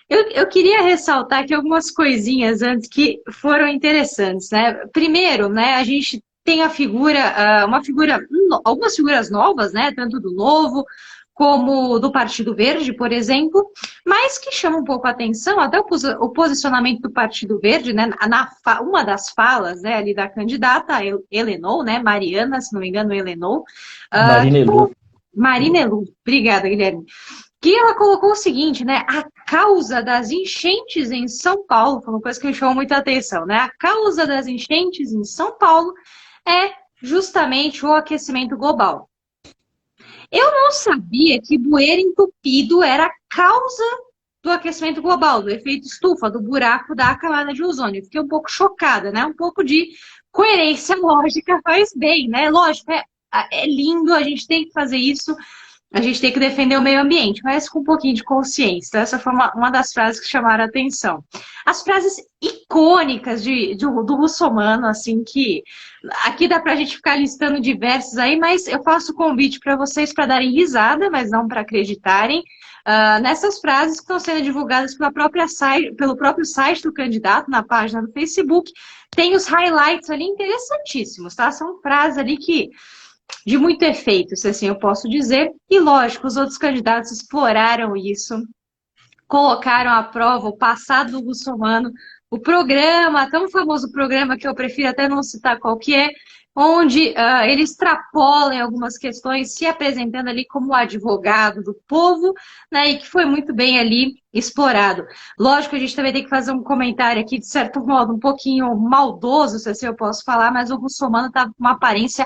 Eu queria ressaltar aqui algumas coisinhas antes que foram interessantes, né? Primeiro, né, a gente tem a figura, algumas figuras novas, né? Tanto do Novo como do Partido Verde, por exemplo, mas que chama um pouco a atenção, até o posicionamento do Partido Verde, né? Uma das falas, né, ali da candidata, Helenou, né? Mariana, se não me engano, Helenou. Marina Elu. Marina Elu, obrigada, Guilherme. Que ela colocou o seguinte, né? A causa das enchentes em São Paulo, foi uma coisa que me chamou muita atenção, né? A causa das enchentes em São Paulo é justamente o aquecimento global. Eu não sabia que bueiro entupido era a causa do aquecimento global, do efeito estufa, do buraco da camada de ozônio. Fiquei um pouco chocada, né? Um pouco de coerência lógica faz bem, né? Lógico, é lindo, a gente tem que fazer isso. A gente tem que defender o meio ambiente, mas com um pouquinho de consciência. Então, essa foi uma das frases que chamaram a atenção. As frases icônicas do russomano, assim, que aqui dá para a gente ficar listando diversas aí, mas eu faço o convite para vocês para darem risada, mas não para acreditarem, nessas frases que estão sendo divulgadas pelo próprio site do candidato, na página do Facebook. Tem os highlights ali interessantíssimos, tá? São frases ali que de muito efeito, se assim eu posso dizer. E, lógico, os outros candidatos exploraram isso, colocaram à prova o passado do russomano, o programa, tão famoso programa que eu prefiro até não citar qual que é, onde ele extrapola em algumas questões, se apresentando ali como advogado do povo, né, e que foi muito bem ali explorado. Lógico, a gente também tem que fazer um comentário aqui, de certo modo, um pouquinho maldoso, se assim eu posso falar, mas o russomano estava com uma aparência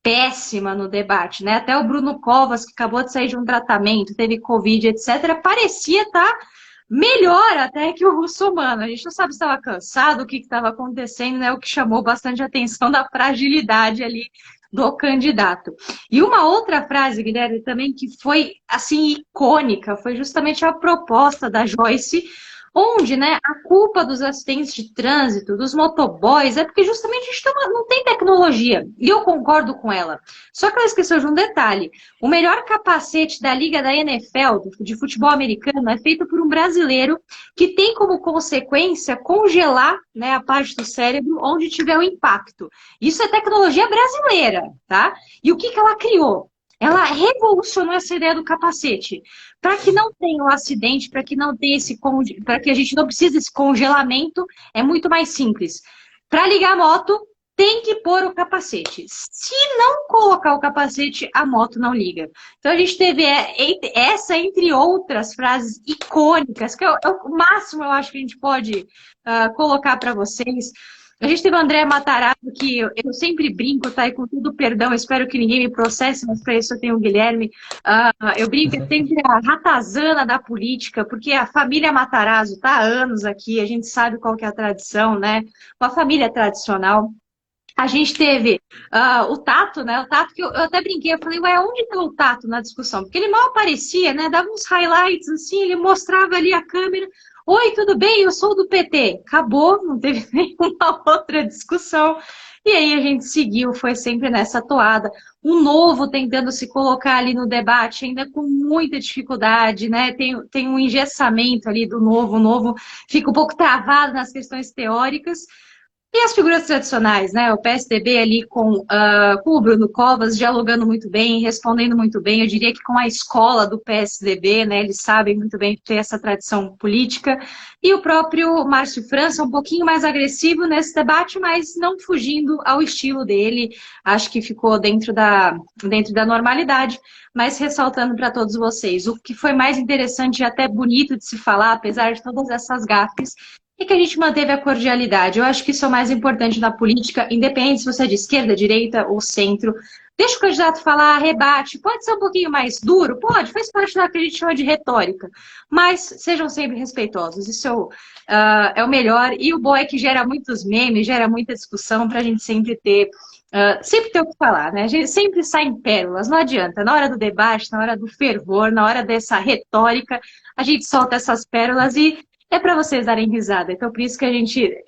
péssima no debate, né? Até o Bruno Covas, que acabou de sair de um tratamento, teve Covid, etc., parecia estar melhor até que o russomano. A gente não sabe se estava cansado, o que estava acontecendo, né? O que chamou bastante atenção da fragilidade ali do candidato. E uma outra frase, Guilherme, também que foi, assim, icônica, foi justamente a proposta da Joyce, onde, né, a culpa dos acidentes de trânsito, dos motoboys, é porque justamente a gente não tem tecnologia. E eu concordo com ela. Só que ela esqueceu de um detalhe. O melhor capacete da liga da NFL, de futebol americano, é feito por um brasileiro que tem como consequência congelar, né, a parte do cérebro onde tiver o impacto. Isso é tecnologia brasileira, tá? E o que ela criou? Ela revolucionou essa ideia do capacete. Para que não tenha um acidente, para que não tenha para que a gente não precise desse congelamento, é muito mais simples. Para ligar a moto, tem que pôr o capacete. Se não colocar o capacete, a moto não liga. Então a gente teve essa, entre outras frases icônicas, que é o máximo, eu acho, que a gente pode colocar para vocês. A gente teve o André Matarazzo, que eu sempre brinco, tá? E com tudo perdão, espero que ninguém me processe, mas para isso eu tenho o Guilherme. Eu brinco, é sempre a ratazana da política, porque a família Matarazzo tá há anos aqui, a gente sabe qual que é a tradição, né? Uma família tradicional. A gente teve o Tato, né? O Tato que eu até brinquei, eu falei, ué, onde tá o Tato na discussão? Porque ele mal aparecia, né? Dava uns highlights, assim, ele mostrava ali a câmera. Oi, tudo bem? Eu sou do PT. Acabou, não teve nenhuma outra discussão. E aí a gente seguiu, foi sempre nessa toada. O Novo tentando se colocar ali no debate, ainda com muita dificuldade, né? Tem um engessamento ali do Novo. O Novo fica um pouco travado nas questões teóricas. E as figuras tradicionais, né? O PSDB ali com o Bruno Covas dialogando muito bem, respondendo muito bem. Eu diria que com a escola do PSDB, né? Eles sabem muito bem ter essa tradição política. E o próprio Márcio França, um pouquinho mais agressivo nesse debate, mas não fugindo ao estilo dele. Acho que ficou dentro da normalidade, mas ressaltando para todos vocês. O que foi mais interessante e até bonito de se falar, apesar de todas essas gafes, é que a gente manteve a cordialidade. Eu acho que isso é o mais importante na política, independente se você é de esquerda, direita ou centro. Deixa o candidato falar, rebate. Pode ser um pouquinho mais duro? Pode, faz parte da que a gente chama de retórica. Mas sejam sempre respeitosos. Isso é o melhor. E o bom é que gera muitos memes, gera muita discussão para a gente sempre ter o que falar, né? A gente sempre sai em pérolas, não adianta. Na hora do debate, na hora do fervor, na hora dessa retórica, a gente solta essas pérolas e é para vocês darem risada. Então, por isso que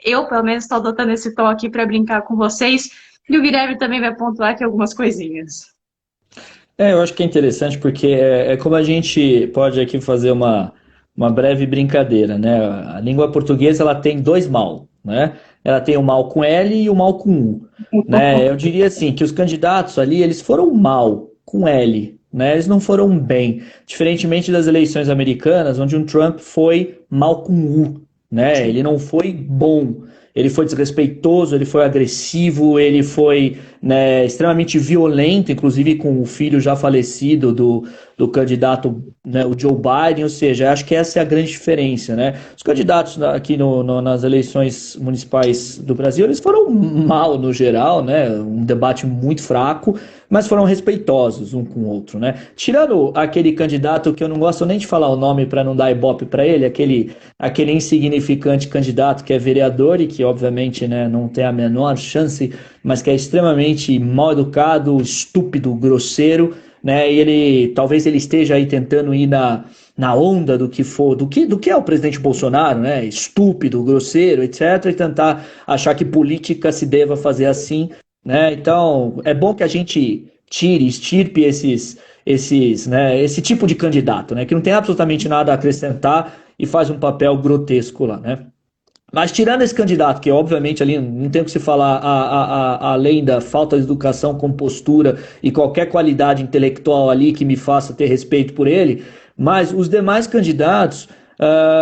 eu pelo menos, estou adotando esse tom aqui para brincar com vocês. E o Guilherme também vai pontuar aqui algumas coisinhas. Eu acho que é interessante porque é como a gente pode aqui fazer uma breve brincadeira, né? A língua portuguesa ela tem dois mal, né? Ela tem o mal com L e o mal com U, né? Eu diria assim que os candidatos ali eles foram mal com L, né? Eles não foram bem, diferentemente das eleições americanas, onde um Trump foi mal com U, né? Ele não foi bom. Ele foi desrespeitoso, ele foi agressivo, ele foi, né, extremamente violento, inclusive com o filho já falecido do candidato, né, o Joe Biden, ou seja, acho que essa é a grande diferença, né? Os candidatos aqui nas eleições municipais do Brasil, eles foram mal no geral, né? Um debate muito fraco, mas foram respeitosos um com o outro, né? Tirando aquele candidato que eu não gosto nem de falar o nome para não dar ibope para ele, aquele insignificante candidato que é vereador e que obviamente, né, não tem a menor chance, mas que é extremamente mal educado, estúpido, grosseiro, né? E talvez ele esteja aí tentando ir na onda do que é o presidente Bolsonaro, né? Estúpido, grosseiro, etc, e tentar achar que política se deva fazer assim, né? Então, é bom que a gente extirpe né, esse tipo de candidato, né, que não tem absolutamente nada a acrescentar e faz um papel grotesco lá, né? Mas tirando esse candidato, que obviamente ali não tem o que se falar, além da falta de educação, compostura e qualquer qualidade intelectual ali que me faça ter respeito por ele, mas os demais candidatos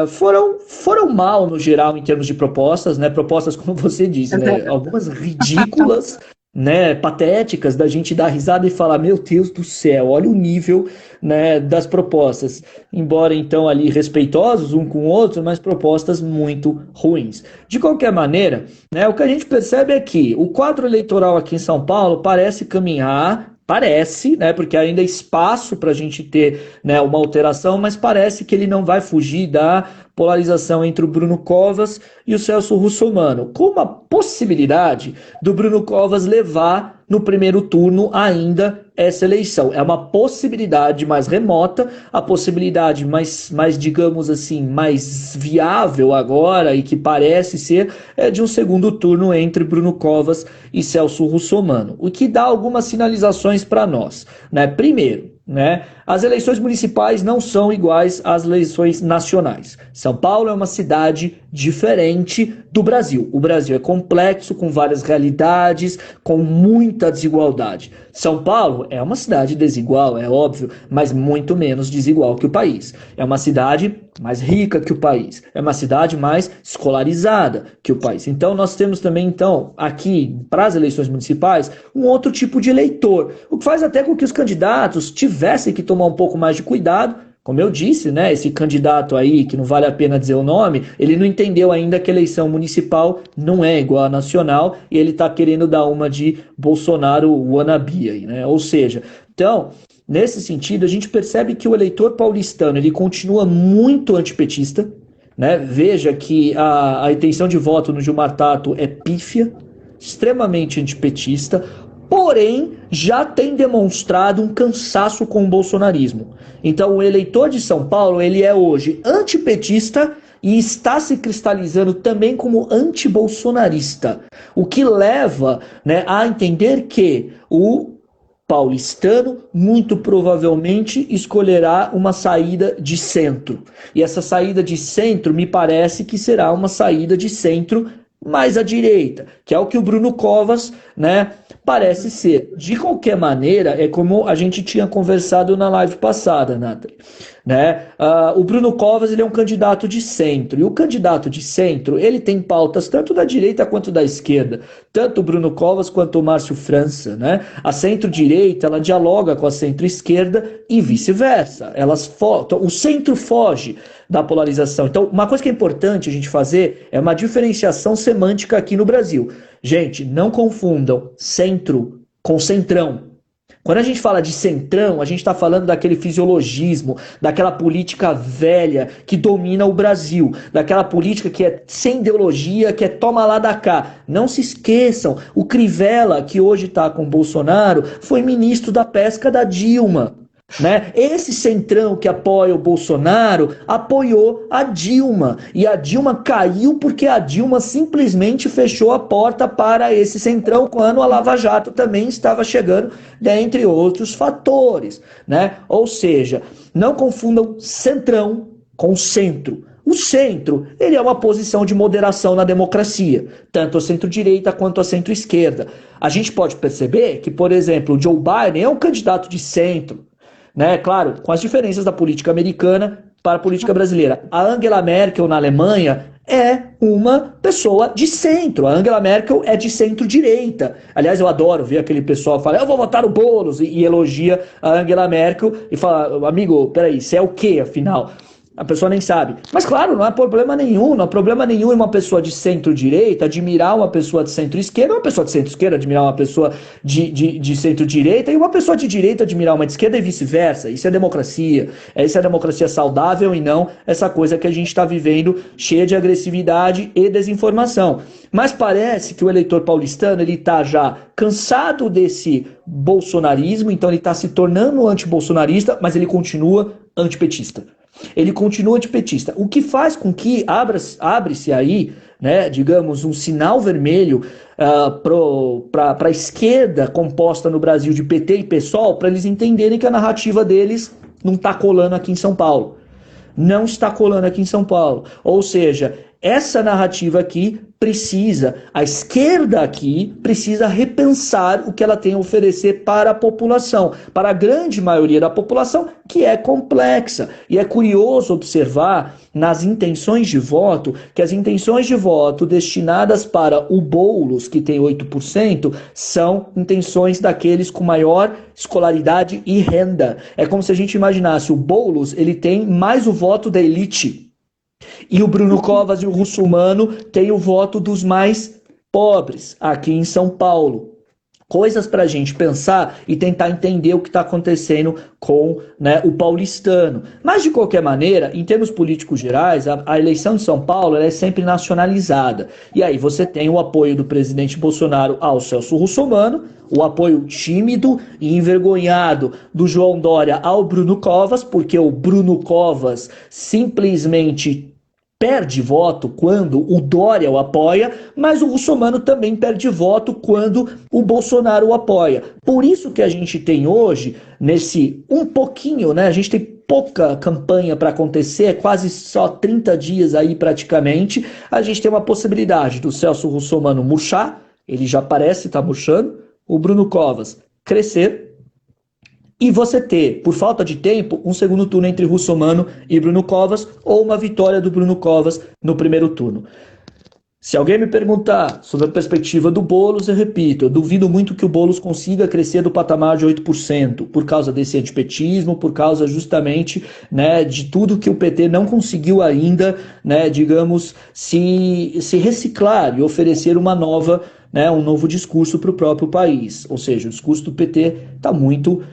foram mal no geral em termos de propostas, né? Propostas, como você disse, né? Algumas ridículas, né? Patéticas, da gente dar risada e falar, meu Deus do céu, olha o nível, né, das propostas. Embora então ali respeitosos um com o outro, mas propostas muito ruins. De qualquer maneira, né, o que a gente percebe é que o quadro eleitoral aqui em São Paulo parece caminhar. Parece, né, porque ainda há espaço para a gente ter, né, uma alteração, mas parece que ele não vai fugir da polarização entre o Bruno Covas e o Celso Russomano, com uma possibilidade do Bruno Covas levar no primeiro turno ainda essa eleição. É uma possibilidade mais remota, a possibilidade mais digamos assim, mais viável agora e que parece ser de um segundo turno entre Bruno Covas e Celso Russomano, o que dá algumas sinalizações para nós, né? Primeiro, né, as eleições municipais não são iguais às eleições nacionais. São Paulo é uma cidade diferente do Brasil. O Brasil é complexo, com várias realidades, com muita desigualdade. São Paulo é uma cidade desigual, é óbvio, mas muito menos desigual que o país. É uma cidade mais rica que o país. É uma cidade mais escolarizada que o país. Então nós temos também, então, aqui, para as eleições municipais, um outro tipo de eleitor. O que faz até com que os candidatos tivessem que tomar um pouco mais de cuidado. Como eu disse, né, esse candidato aí, que não vale a pena dizer o nome, ele não entendeu ainda que a eleição municipal não é igual à nacional e ele está querendo dar uma de Bolsonaro wannabe aí, né? Ou seja, então, nesse sentido, a gente percebe que o eleitor paulistano ele continua muito antipetista, né? Veja que a intenção de voto no Gilmar Tato é pífia, extremamente antipetista, porém já tem demonstrado um cansaço com o bolsonarismo. Então o eleitor de São Paulo ele é hoje antipetista e está se cristalizando também como antibolsonarista, o que leva, né, a entender que o paulistano muito provavelmente escolherá uma saída de centro. E essa saída de centro me parece que será uma saída de centro mais à direita, que é o que o Bruno Covas, né, parece ser. De qualquer maneira, é como a gente tinha conversado na live passada, Nathalie, né? O Bruno Covas ele é um candidato de centro, e o candidato de centro ele tem pautas tanto da direita quanto da esquerda, tanto o Bruno Covas quanto o Márcio França, né? A centro-direita ela dialoga com a centro-esquerda e vice-versa. O centro foge da polarização. Então, uma coisa que é importante a gente fazer é uma diferenciação semântica aqui no Brasil. Gente, não confundam centro com centrão. Quando a gente fala de centrão, a gente está falando daquele fisiologismo, daquela política velha que domina o Brasil, daquela política que é sem ideologia, que é toma lá da cá. Não se esqueçam, o Crivella, que hoje está com o Bolsonaro, foi ministro da pesca da Dilma. Né? Esse centrão que apoia o Bolsonaro apoiou a Dilma, e a Dilma caiu porque a Dilma simplesmente fechou a porta para esse centrão quando a Lava Jato também estava chegando, dentre outros fatores, né? Ou seja, não confundam centrão com centro. O centro, ele é uma posição de moderação na democracia, tanto a centro-direita quanto a centro-esquerda. A gente pode perceber que, por exemplo, o Joe Biden é um candidato de centro, né? Claro, com as diferenças da política americana para a política brasileira. A Angela Merkel na Alemanha é uma pessoa de centro. A Angela Merkel é de centro-direita. Aliás, eu adoro ver aquele pessoal falar, eu vou votar no Boulos, e elogia a Angela Merkel e fala, amigo, peraí, você é o quê, afinal? A pessoa nem sabe. Mas claro, não há problema nenhum. Não há problema nenhum em uma pessoa de centro-direita admirar uma pessoa de centro-esquerda, uma pessoa de centro-esquerda admirar uma pessoa de centro-direita, e uma pessoa de direita admirar uma de esquerda e vice-versa. Isso é democracia. Isso é democracia saudável e não essa coisa que a gente está vivendo cheia de agressividade e desinformação. Mas parece que o eleitor paulistano ele está já cansado desse bolsonarismo, então ele está se tornando antibolsonarista, mas ele continua antipetista. Ele continua antipetista, o que faz com que abre-se aí, né, digamos, um sinal vermelho para a esquerda composta no Brasil de PT e PSOL, para eles entenderem que a narrativa deles não está colando aqui em São Paulo. Não está colando aqui em São Paulo. Ou seja, essa narrativa aqui a esquerda aqui precisa repensar o que ela tem a oferecer para a população, para a grande maioria da população, que é complexa. E é curioso observar nas intenções de voto, que as intenções de voto destinadas para o Boulos, que tem 8%, são intenções daqueles com maior escolaridade e renda. É como se a gente imaginasse o Boulos, ele tem mais o voto da elite. E o Bruno Covas e o Russomano têm o voto dos mais pobres aqui em São Paulo. Coisas para a gente pensar e tentar entender o que está acontecendo com, né, o paulistano. Mas, de qualquer maneira, em termos políticos gerais, a eleição de São Paulo ela é sempre nacionalizada. E aí você tem o apoio do presidente Bolsonaro ao Celso Russomano, o apoio tímido e envergonhado do João Dória ao Bruno Covas, porque o Bruno Covas simplesmente perde voto quando o Dória o apoia, mas o Russomano também perde voto quando o Bolsonaro o apoia. Por isso que a gente tem hoje, nesse um pouquinho, né? A gente tem pouca campanha para acontecer, é quase só 30 dias aí praticamente, a gente tem uma possibilidade do Celso Russomano murchar, ele já parece estar murchando, o Bruno Covas crescer, e você ter, por falta de tempo, um segundo turno entre Russomano e Bruno Covas, ou uma vitória do Bruno Covas no primeiro turno. Se alguém me perguntar sobre a perspectiva do Boulos, eu repito, eu duvido muito que o Boulos consiga crescer do patamar de 8%, por causa desse antipetismo, por causa justamente, né, de tudo que o PT não conseguiu ainda, né, digamos, se reciclar e oferecer uma nova, né, um novo discurso para o próprio país. Ou seja, o discurso do PT está muito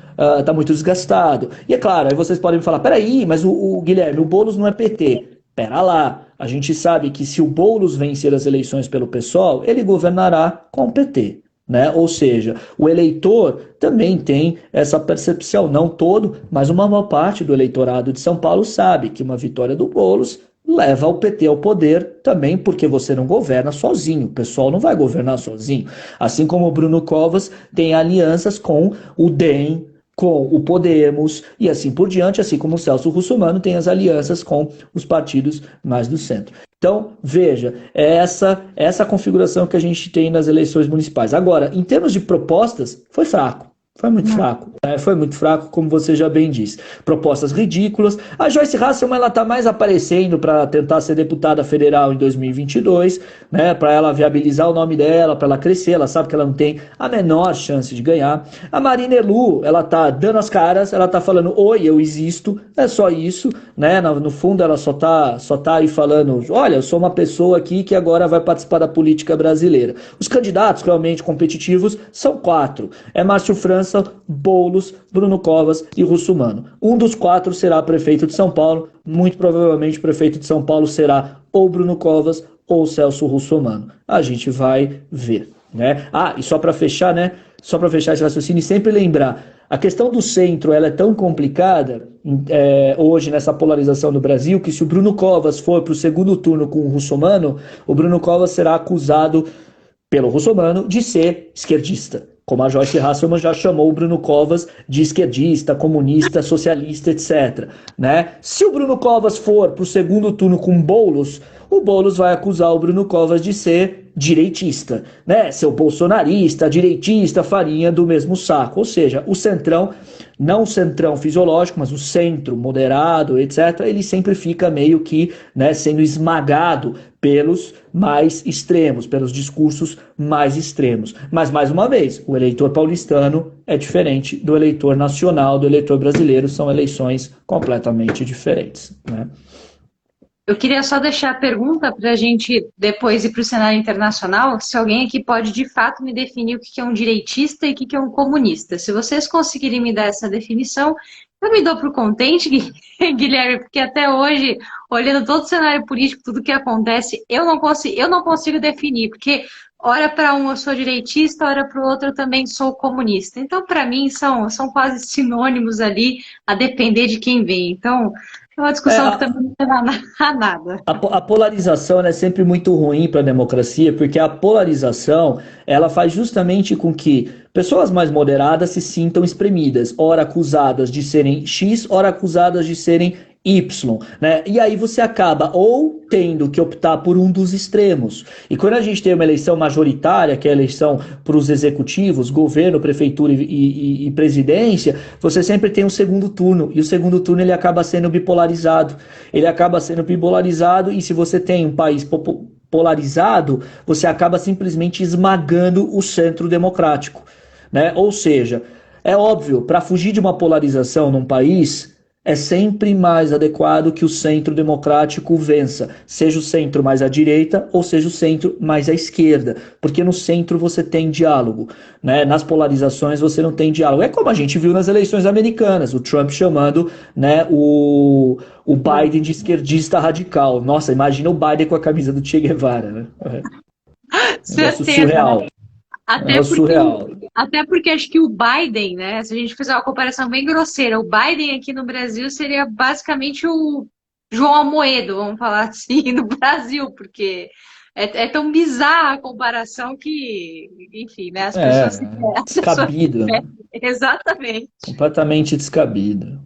desgastado. E é claro, aí vocês podem me falar, peraí, mas o Guilherme, o Boulos não é PT. Pera lá, a gente sabe que se o Boulos vencer as eleições pelo PSOL, ele governará com o PT. Né? Ou seja, o eleitor também tem essa percepção, não todo, mas uma maior parte do eleitorado de São Paulo sabe que uma vitória do Boulos leva o PT ao poder também, porque você não governa sozinho, o pessoal não vai governar sozinho. Assim como o Bruno Covas tem alianças com o DEM, com o Podemos e assim por diante, assim como o Celso Russomano tem as alianças com os partidos mais do centro. Então, veja, é essa configuração que a gente tem nas eleições municipais. Agora, em termos de propostas, foi fraco. Foi muito fraco. Foi muito fraco, como você já bem disse. Propostas ridículas. A Joyce Hasselmann, ela está mais aparecendo para tentar ser deputada federal em 2022, né, para ela viabilizar o nome dela, para ela crescer. Ela sabe que ela não tem a menor chance de ganhar. A Marina Elu, ela está dando as caras, ela está falando, oi, eu existo, é só isso, né? No fundo, ela só tá aí falando, olha, eu sou uma pessoa aqui que agora vai participar da política brasileira. Os candidatos realmente competitivos são 4. É Márcio França, França, Boulos, Bruno Covas e Russomano. Um dos 4 será prefeito de São Paulo, muito provavelmente o prefeito de São Paulo será ou Bruno Covas ou Celso Russomano. A gente vai ver, né? E só para fechar, né? Só para fechar esse raciocínio, e sempre lembrar, a questão do centro ela é tão complicada hoje nessa polarização do Brasil, que se o Bruno Covas for para o segundo turno com o Russomano, o Bruno Covas será acusado pelo Russomano de ser esquerdista, como a Joyce Hasselman já chamou o Bruno Covas de esquerdista, comunista, socialista, etc. Né? Se o Bruno Covas for para o segundo turno com Boulos, o Boulos vai acusar o Bruno Covas de ser direitista, né? Ser bolsonarista, direitista, farinha do mesmo saco. Ou seja, o centrão, não o centrão fisiológico, mas o centro moderado, etc., ele sempre fica meio que, né, sendo esmagado pelos mais extremos, pelos discursos mais extremos. Mas, mais uma vez, o eleitor paulistano é diferente do eleitor nacional, do eleitor brasileiro, são eleições completamente diferentes, né? Eu queria só deixar a pergunta para a gente depois ir para o cenário internacional, se alguém aqui pode de fato me definir o que é um direitista e o que é um comunista. Se vocês conseguirem me dar essa definição, eu me dou por contente, Guilherme, porque até hoje, olhando todo o cenário político, tudo que acontece, eu não consigo definir, porque ora para um eu sou direitista, ora para o outro eu também sou comunista. Então, para mim, são quase sinônimos ali, a depender de quem vem. Então, é uma discussão que também não leva a nada. A polarização é sempre muito ruim para a democracia, porque a polarização ela faz justamente com que pessoas mais moderadas se sintam espremidas, ora acusadas de serem X, ora acusadas de serem Y, né? E aí você acaba ou tendo que optar por um dos extremos. E quando a gente tem uma eleição majoritária, que é a eleição para os executivos, governo, prefeitura e presidência, você sempre tem um segundo turno. E o segundo turno ele acaba sendo bipolarizado. Ele acaba sendo bipolarizado e se você tem um país polarizado, você acaba simplesmente esmagando o centro democrático, né? Ou seja, é óbvio, para fugir de uma polarização num país, é sempre mais adequado que o centro democrático vença, seja o centro mais à direita ou seja o centro mais à esquerda, porque no centro você tem diálogo, né? Nas polarizações você não tem diálogo. É como a gente viu nas eleições americanas, o Trump chamando, né, o Biden de esquerdista radical. Nossa, imagina o Biden com a camisa do Che Guevara, né? Negócio surreal. Até porque acho que o Biden, né? Se a gente fizer uma comparação bem grosseira, o Biden aqui no Brasil seria basicamente o João Amoedo, vamos falar assim, no Brasil, porque é tão bizarra a comparação que, enfim, né? As pessoas descabido. Exatamente. Completamente descabido.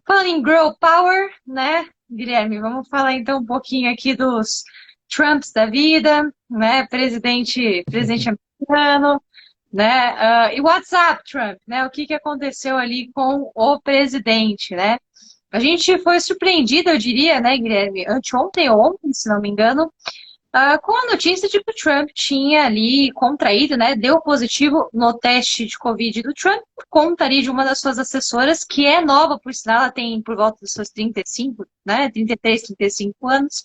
Falando em Girl Power, né, Guilherme? Vamos falar então um pouquinho aqui dos Trumps da vida, né? Presidente americano, né? E WhatsApp, Trump, né? O que aconteceu ali com o presidente, né? A gente foi surpreendido, eu diria, né, Guilherme, anteontem ou ontem, se não me engano, com a notícia de que o Trump tinha ali contraído, né? Deu positivo no teste de Covid do Trump, por conta ali de uma das suas assessoras, que é nova, por sinal, ela tem por volta dos seus 35, né? 33, 35 anos,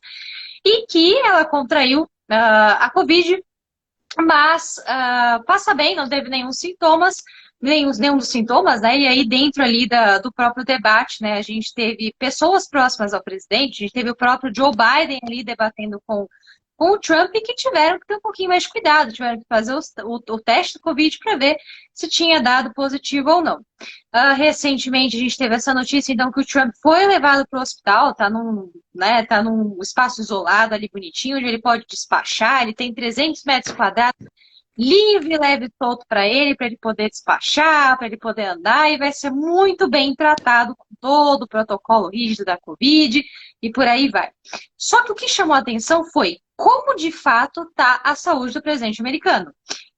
e que ela contraiu a Covid, mas passa bem, não teve nenhum dos sintomas, né? E aí dentro ali do próprio debate, né, a gente teve pessoas próximas ao presidente, a gente teve o próprio Joe Biden ali debatendo com o Trump, que tiveram que ter um pouquinho mais de cuidado, tiveram que fazer o teste do Covid para ver se tinha dado positivo ou não. Recentemente a gente teve essa notícia, então, que o Trump foi levado para o hospital, tá num espaço isolado ali bonitinho, onde ele pode despachar, ele tem 300 metros quadrados, livre, leve e solto para ele poder despachar, para ele poder andar, e vai ser muito bem tratado com todo o protocolo rígido da Covid, e por aí vai. Só que o que chamou a atenção foi como de fato está a saúde do presidente americano.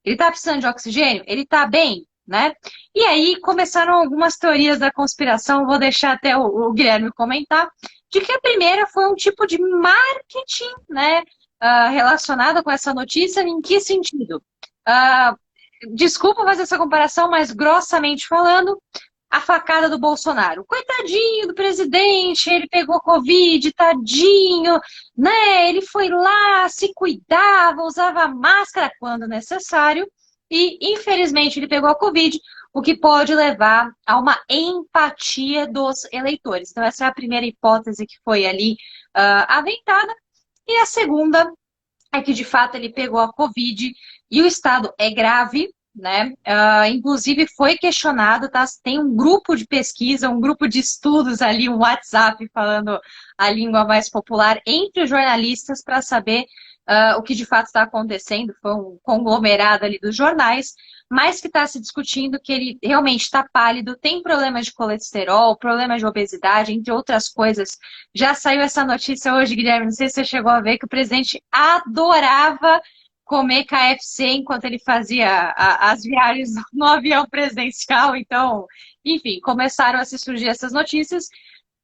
Ele está precisando de oxigênio? Ele está bem, né? E aí começaram algumas teorias da conspiração, vou deixar até o Guilherme comentar, de que a primeira foi um tipo de marketing, né, relacionado com essa notícia. Em que sentido? Desculpa fazer essa comparação, mas grossamente falando, a facada do Bolsonaro. Coitadinho do presidente, ele pegou Covid, tadinho, né? Ele foi lá, se cuidava, usava máscara quando necessário e, infelizmente, ele pegou a Covid. o que pode levar a uma empatia dos eleitores. Então, essa é a primeira hipótese que foi ali aventada. E a segunda é que, de fato, ele pegou a Covid e o estado é grave, né? Inclusive foi questionado, tá? Tem um grupo de pesquisa, um grupo de estudos ali, um WhatsApp falando a língua mais popular entre os jornalistas para saber o que de fato está acontecendo. Foi um conglomerado ali dos jornais, mas que está se discutindo que ele realmente está pálido, tem problemas de colesterol, problemas de obesidade, entre outras coisas. Já saiu essa notícia hoje, Guilherme, não sei se você chegou a ver, que o presidente adorava comer KFC enquanto ele fazia as viagens no avião presidencial. Então, enfim, começaram a se surgir essas notícias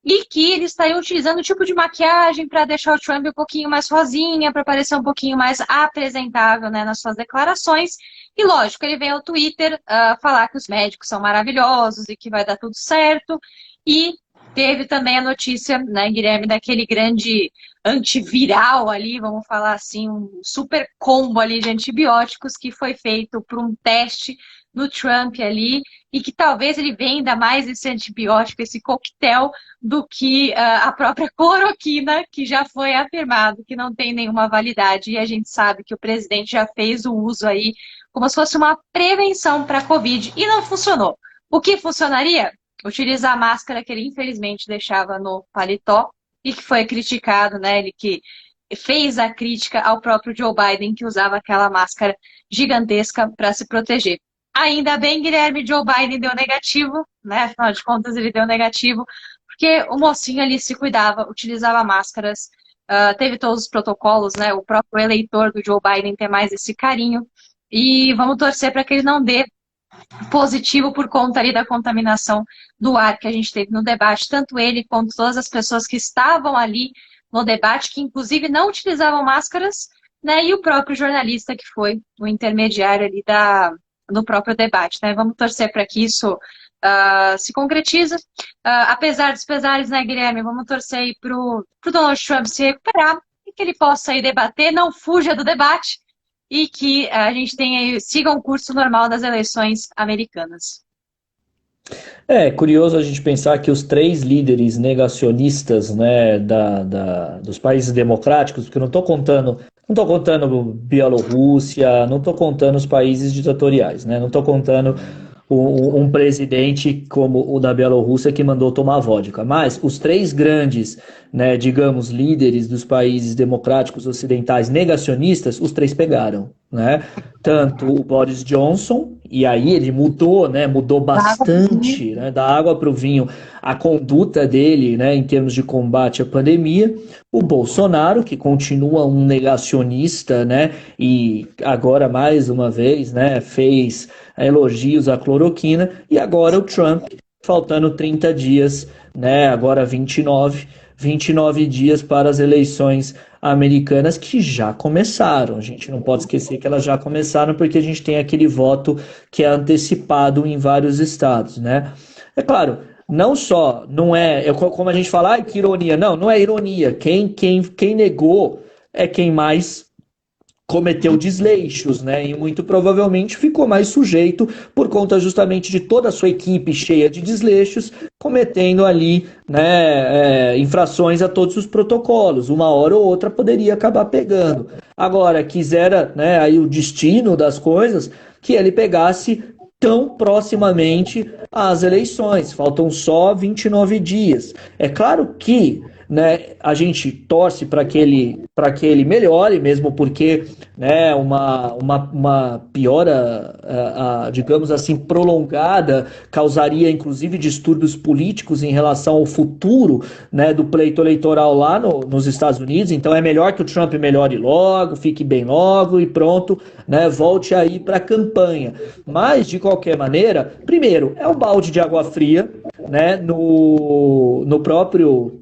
e que ele estaria utilizando o tipo de maquiagem para deixar o Trump um pouquinho mais rosinha, para parecer um pouquinho mais apresentável, né, nas suas declarações. E lógico, ele vem ao Twitter falar que os médicos são maravilhosos e que vai dar tudo certo. E teve também a notícia, né, Guilherme, daquele grande antiviral ali, vamos falar assim, um super combo ali de antibióticos que foi feito por um teste no Trump ali, e que talvez ele venda mais esse antibiótico, esse coquetel, do que a própria cloroquina, que já foi afirmado que não tem nenhuma validade, e a gente sabe que o presidente já fez o uso aí como se fosse uma prevenção para a Covid, e não funcionou. O que funcionaria? Utilizar a máscara que ele infelizmente deixava no paletó, e que foi criticado, né? Ele que fez a crítica ao próprio Joe Biden, que usava aquela máscara gigantesca para se proteger. Ainda bem, Guilherme, Joe Biden deu negativo, né? Afinal de contas, ele deu negativo, porque o mocinho ali se cuidava, utilizava máscaras, teve todos os protocolos, né? O próprio eleitor do Joe Biden tem mais esse carinho. E vamos torcer para que ele não dê positivo por conta ali da contaminação do ar que a gente teve no debate, tanto ele quanto todas as pessoas que estavam ali no debate, que inclusive não utilizavam máscaras, né? E o próprio jornalista que foi o intermediário ali no próprio debate, né? Vamos torcer para que isso se concretize. Apesar dos pesares, né, Guilherme? Vamos torcer aí para o Donald Trump se recuperar e que ele possa aí debater, não fuja do debate, e que a gente siga um curso normal das eleições americanas. É curioso a gente pensar que os três líderes negacionistas, né, dos países democráticos, porque eu não estou contando Bielorrússia, não estou contando os países ditatoriais, né, não estou contando um presidente como o da Bielorrússia que mandou tomar vodka, mas os três grandes, né, digamos, líderes dos países democráticos ocidentais negacionistas, os três pegaram, né? Tanto o Boris Johnson, e aí ele mudou, né, mudou bastante, né, da água para o vinho, a conduta dele, né, em termos de combate à pandemia. O Bolsonaro, que continua um negacionista, né, e agora mais uma vez, né, fez elogios à cloroquina, e agora o Trump, faltando 30 dias, né, agora 29 dias para as eleições americanas que já começaram. A gente não pode esquecer que elas já começaram porque a gente tem aquele voto que é antecipado em vários estados, né? É claro, não só, não é como a gente fala, ai, que ironia. Não é ironia. Quem negou é quem mais cometeu desleixos, né? E muito provavelmente ficou mais sujeito por conta justamente de toda a sua equipe cheia de desleixos, cometendo ali, né, infrações a todos os protocolos. Uma hora ou outra poderia acabar pegando. Agora, quisera, né, aí o destino das coisas, que ele pegasse tão proximamente às eleições. Faltam só 29 dias. É claro que, né, a gente torce para que ele melhore, mesmo porque, né, uma piora, digamos assim, prolongada, causaria inclusive distúrbios políticos em relação ao futuro, né, do pleito eleitoral lá nos Estados Unidos. Então é melhor que o Trump melhore logo, fique bem logo e pronto, né, volte aí para a campanha. Mas, de qualquer maneira, primeiro, é um balde de água fria, né, no próprio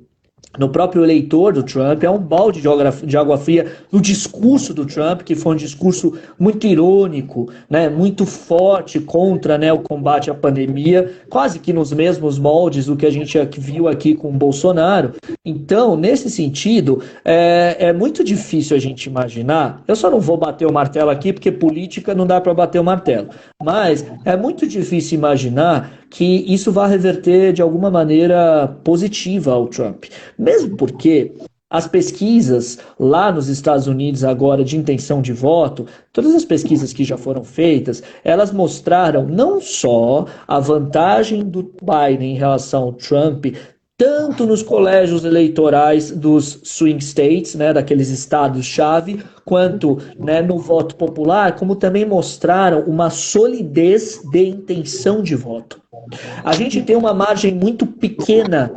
no próprio eleitor do Trump, é um balde de água fria no discurso do Trump, que foi um discurso muito irônico, né, muito forte contra, né, o combate à pandemia, quase que nos mesmos moldes do que a gente viu aqui com o Bolsonaro. Então, nesse sentido, é muito difícil a gente imaginar, eu só não vou bater o martelo aqui, porque política não dá para bater o martelo, mas é muito difícil imaginar que isso vai reverter de alguma maneira positiva ao Trump. Mesmo porque as pesquisas lá nos Estados Unidos agora de intenção de voto, todas as pesquisas que já foram feitas, elas mostraram não só a vantagem do Biden em relação ao Trump, tanto nos colégios eleitorais dos swing states, né, daqueles estados-chave, quanto, né, no voto popular, como também mostraram uma solidez de intenção de voto. A gente tem uma margem muito pequena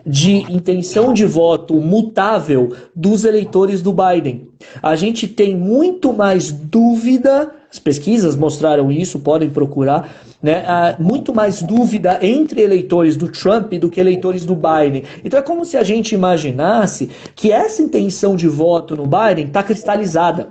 de intenção de voto mutável dos eleitores do Biden. A gente tem muito mais dúvida, as pesquisas mostraram isso, podem procurar, né, muito mais dúvida entre eleitores do Trump do que eleitores do Biden. Então é como se a gente imaginasse que essa intenção de voto no Biden está cristalizada.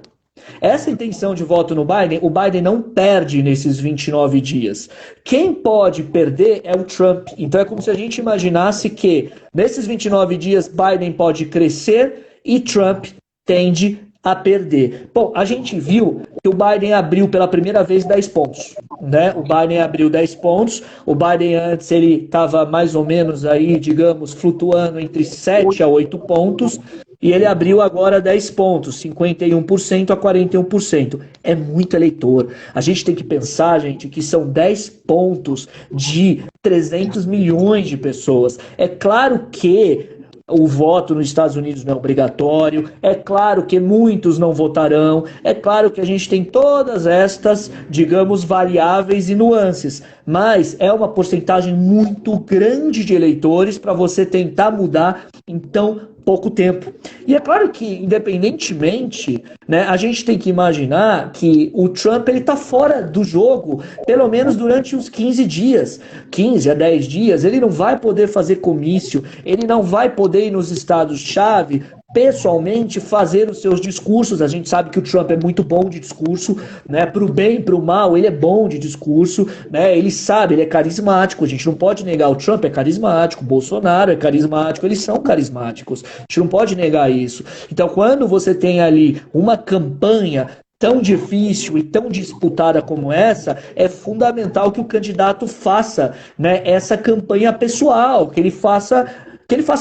Essa intenção de voto no Biden, o Biden não perde nesses 29 dias. Quem pode perder é o Trump. Então é como se a gente imaginasse que nesses 29 dias Biden pode crescer e Trump tende a perder. Bom, a gente viu que o Biden abriu pela primeira vez 10 pontos, né? O Biden abriu 10 pontos, o Biden antes ele estava mais ou menos aí, digamos, flutuando entre 7 a 8 pontos, e ele abriu agora 10 pontos, 51% a 41%. É muito eleitor. A gente tem que pensar, gente, que são 10 pontos de 300 milhões de pessoas. É claro que o voto nos Estados Unidos não é obrigatório, é claro que muitos não votarão, é claro que a gente tem todas estas, digamos, variáveis e nuances, mas é uma porcentagem muito grande de eleitores para você tentar mudar em tão pouco tempo. E é claro que, independentemente, né, a gente tem que imaginar que o Trump ele está fora do jogo, pelo menos durante uns 15 dias, 15 a 10 dias, ele não vai poder fazer comício, ele não vai poder ir nos estados-chave, pessoalmente fazer os seus discursos. A gente sabe que o Trump é muito bom de discurso, né? Para o bem e para o mal, ele é bom de discurso, né? Ele sabe, ele é carismático, a gente não pode negar, o Trump é carismático, o Bolsonaro é carismático, eles são carismáticos, a gente não pode negar isso. Então, quando você tem ali uma campanha tão difícil e tão disputada como essa, é fundamental que o candidato faça, né, essa campanha pessoal, que ele faça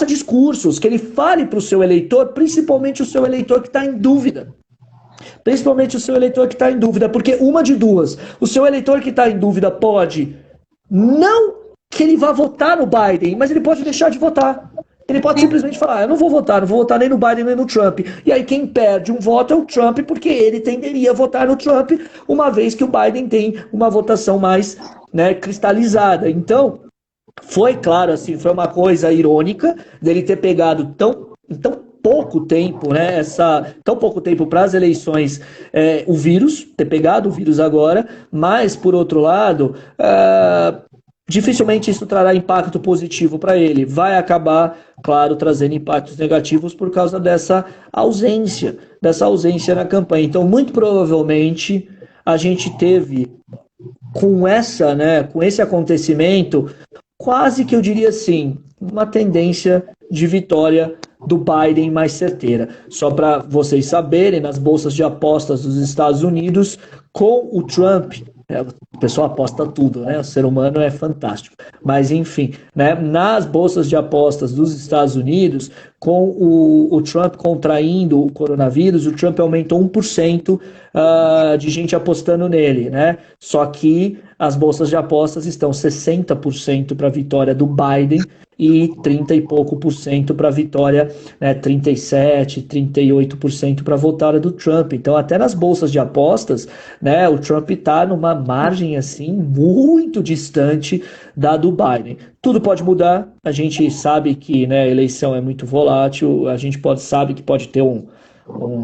discursos, que ele fale para o seu eleitor, principalmente o seu eleitor que está em dúvida. Principalmente o seu eleitor que está em dúvida, porque uma de duas, o seu eleitor que está em dúvida pode, não que ele vá votar no Biden, mas ele pode deixar de votar. Ele pode simplesmente falar, eu não vou votar nem no Biden nem no Trump. E aí quem perde um voto é o Trump, porque ele tenderia a votar no Trump, uma vez que o Biden tem uma votação mais, né, cristalizada. Então, foi claro, assim, foi uma coisa irônica dele ter pegado tão pouco tempo, né, tão pouco tempo para as eleições, o vírus, ter pegado o vírus agora, mas, por outro lado, dificilmente isso trará impacto positivo para ele. Vai acabar, claro, trazendo impactos negativos por causa dessa ausência na campanha. Então, muito provavelmente, a gente teve, com esse acontecimento, quase que eu diria assim, uma tendência de vitória do Biden mais certeira. Só para vocês saberem, nas bolsas de apostas dos Estados Unidos, com o Trump, o pessoal aposta tudo, né? O ser humano é fantástico. Mas, enfim, né? Nas bolsas de apostas dos Estados Unidos, com o Trump contraindo o coronavírus, o Trump aumentou 1% de gente apostando nele, né? Só que as bolsas de apostas estão 60% para a vitória do Biden e 30 e pouco por cento para a vitória, né, 37, 38% para a vitória do Trump. Então, até nas bolsas de apostas, né, o Trump está numa margem assim muito distante da do Biden. Tudo pode mudar, a gente sabe que, né, a eleição é muito volátil, a gente sabe que pode ter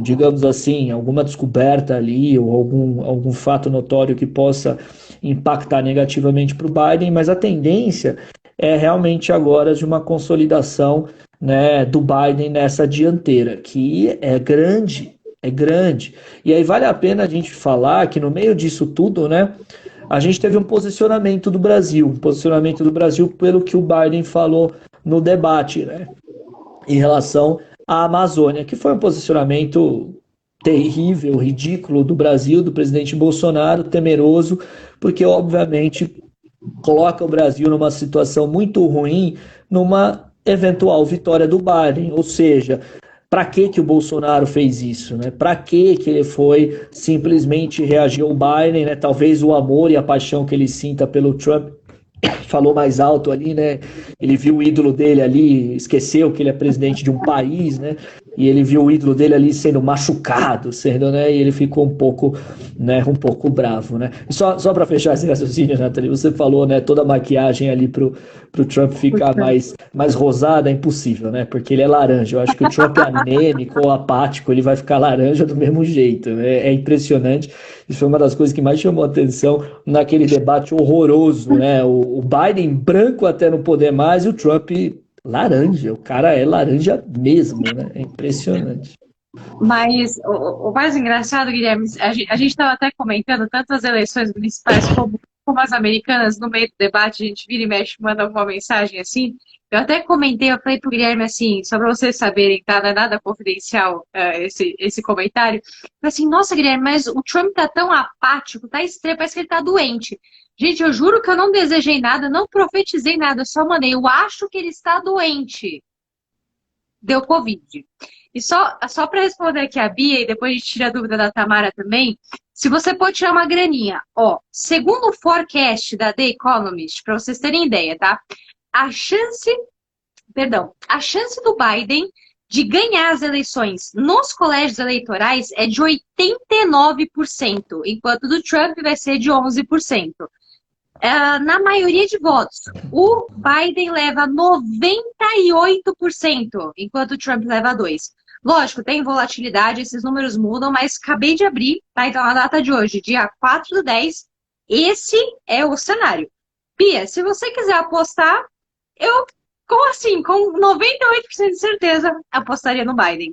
digamos assim, alguma descoberta ali ou algum fato notório que possa impactar negativamente para o Biden, mas a tendência é realmente agora de uma consolidação, né, do Biden nessa dianteira, que é grande, é grande. E aí vale a pena a gente falar que no meio disso tudo, né, a gente teve um posicionamento do Brasil pelo que o Biden falou no debate, né, em relação à Amazônia, que foi um posicionamento terrível, ridículo do Brasil, do presidente Bolsonaro, temeroso, porque obviamente coloca o Brasil numa situação muito ruim, numa eventual vitória do Biden, ou seja, para que o Bolsonaro fez isso, né? Para que ele foi simplesmente reagir ao Biden, né? Talvez o amor e a paixão que ele sinta pelo Trump falou mais alto ali, né? Ele viu o ídolo dele ali, esqueceu que ele é presidente de um país, né? E ele viu o ídolo dele ali sendo machucado, né? E ele ficou um pouco bravo, né? E só para fechar esse raciocínio, Nathalie, você falou, né? Toda a maquiagem ali pro Trump ficar mais rosada é impossível, né? Porque ele é laranja. Eu acho que o Trump é anêmico ou apático, ele vai ficar laranja do mesmo jeito, né? É impressionante. Isso foi uma das coisas que mais chamou a atenção naquele debate horroroso, né? O Biden branco até não poder mais e o Trump laranja. O cara é laranja mesmo, né? É impressionante. Mas o mais engraçado, Guilherme, a gente estava até comentando tanto as eleições municipais como as americanas, no meio do debate, a gente vira e mexe, manda uma mensagem assim. Eu até comentei, eu falei pro Guilherme assim, só para vocês saberem, tá? Não é nada confidencial esse comentário. Eu falei assim, nossa, Guilherme, mas o Trump tá tão apático, tá estranho, parece que ele tá doente. Gente, eu juro que eu não desejei nada, não profetizei nada, eu só mandei, eu acho que ele está doente. Deu Covid. E só para responder aqui a Bia, e depois a gente tira a dúvida da Tamara também, se você pode tirar uma graninha, ó, segundo o forecast da The Economist, para vocês terem ideia, tá? A chance do Biden de ganhar as eleições nos colégios eleitorais é de 89%, enquanto do Trump vai ser de 11%. Na maioria de votos, o Biden leva 98%, enquanto o Trump leva 2%. Lógico, tem volatilidade, esses números mudam, mas acabei de abrir, tá? Então, na data de hoje, dia 4/10, esse é o cenário. Bia, se você quiser apostar, eu, com 98% de certeza, apostaria no Biden.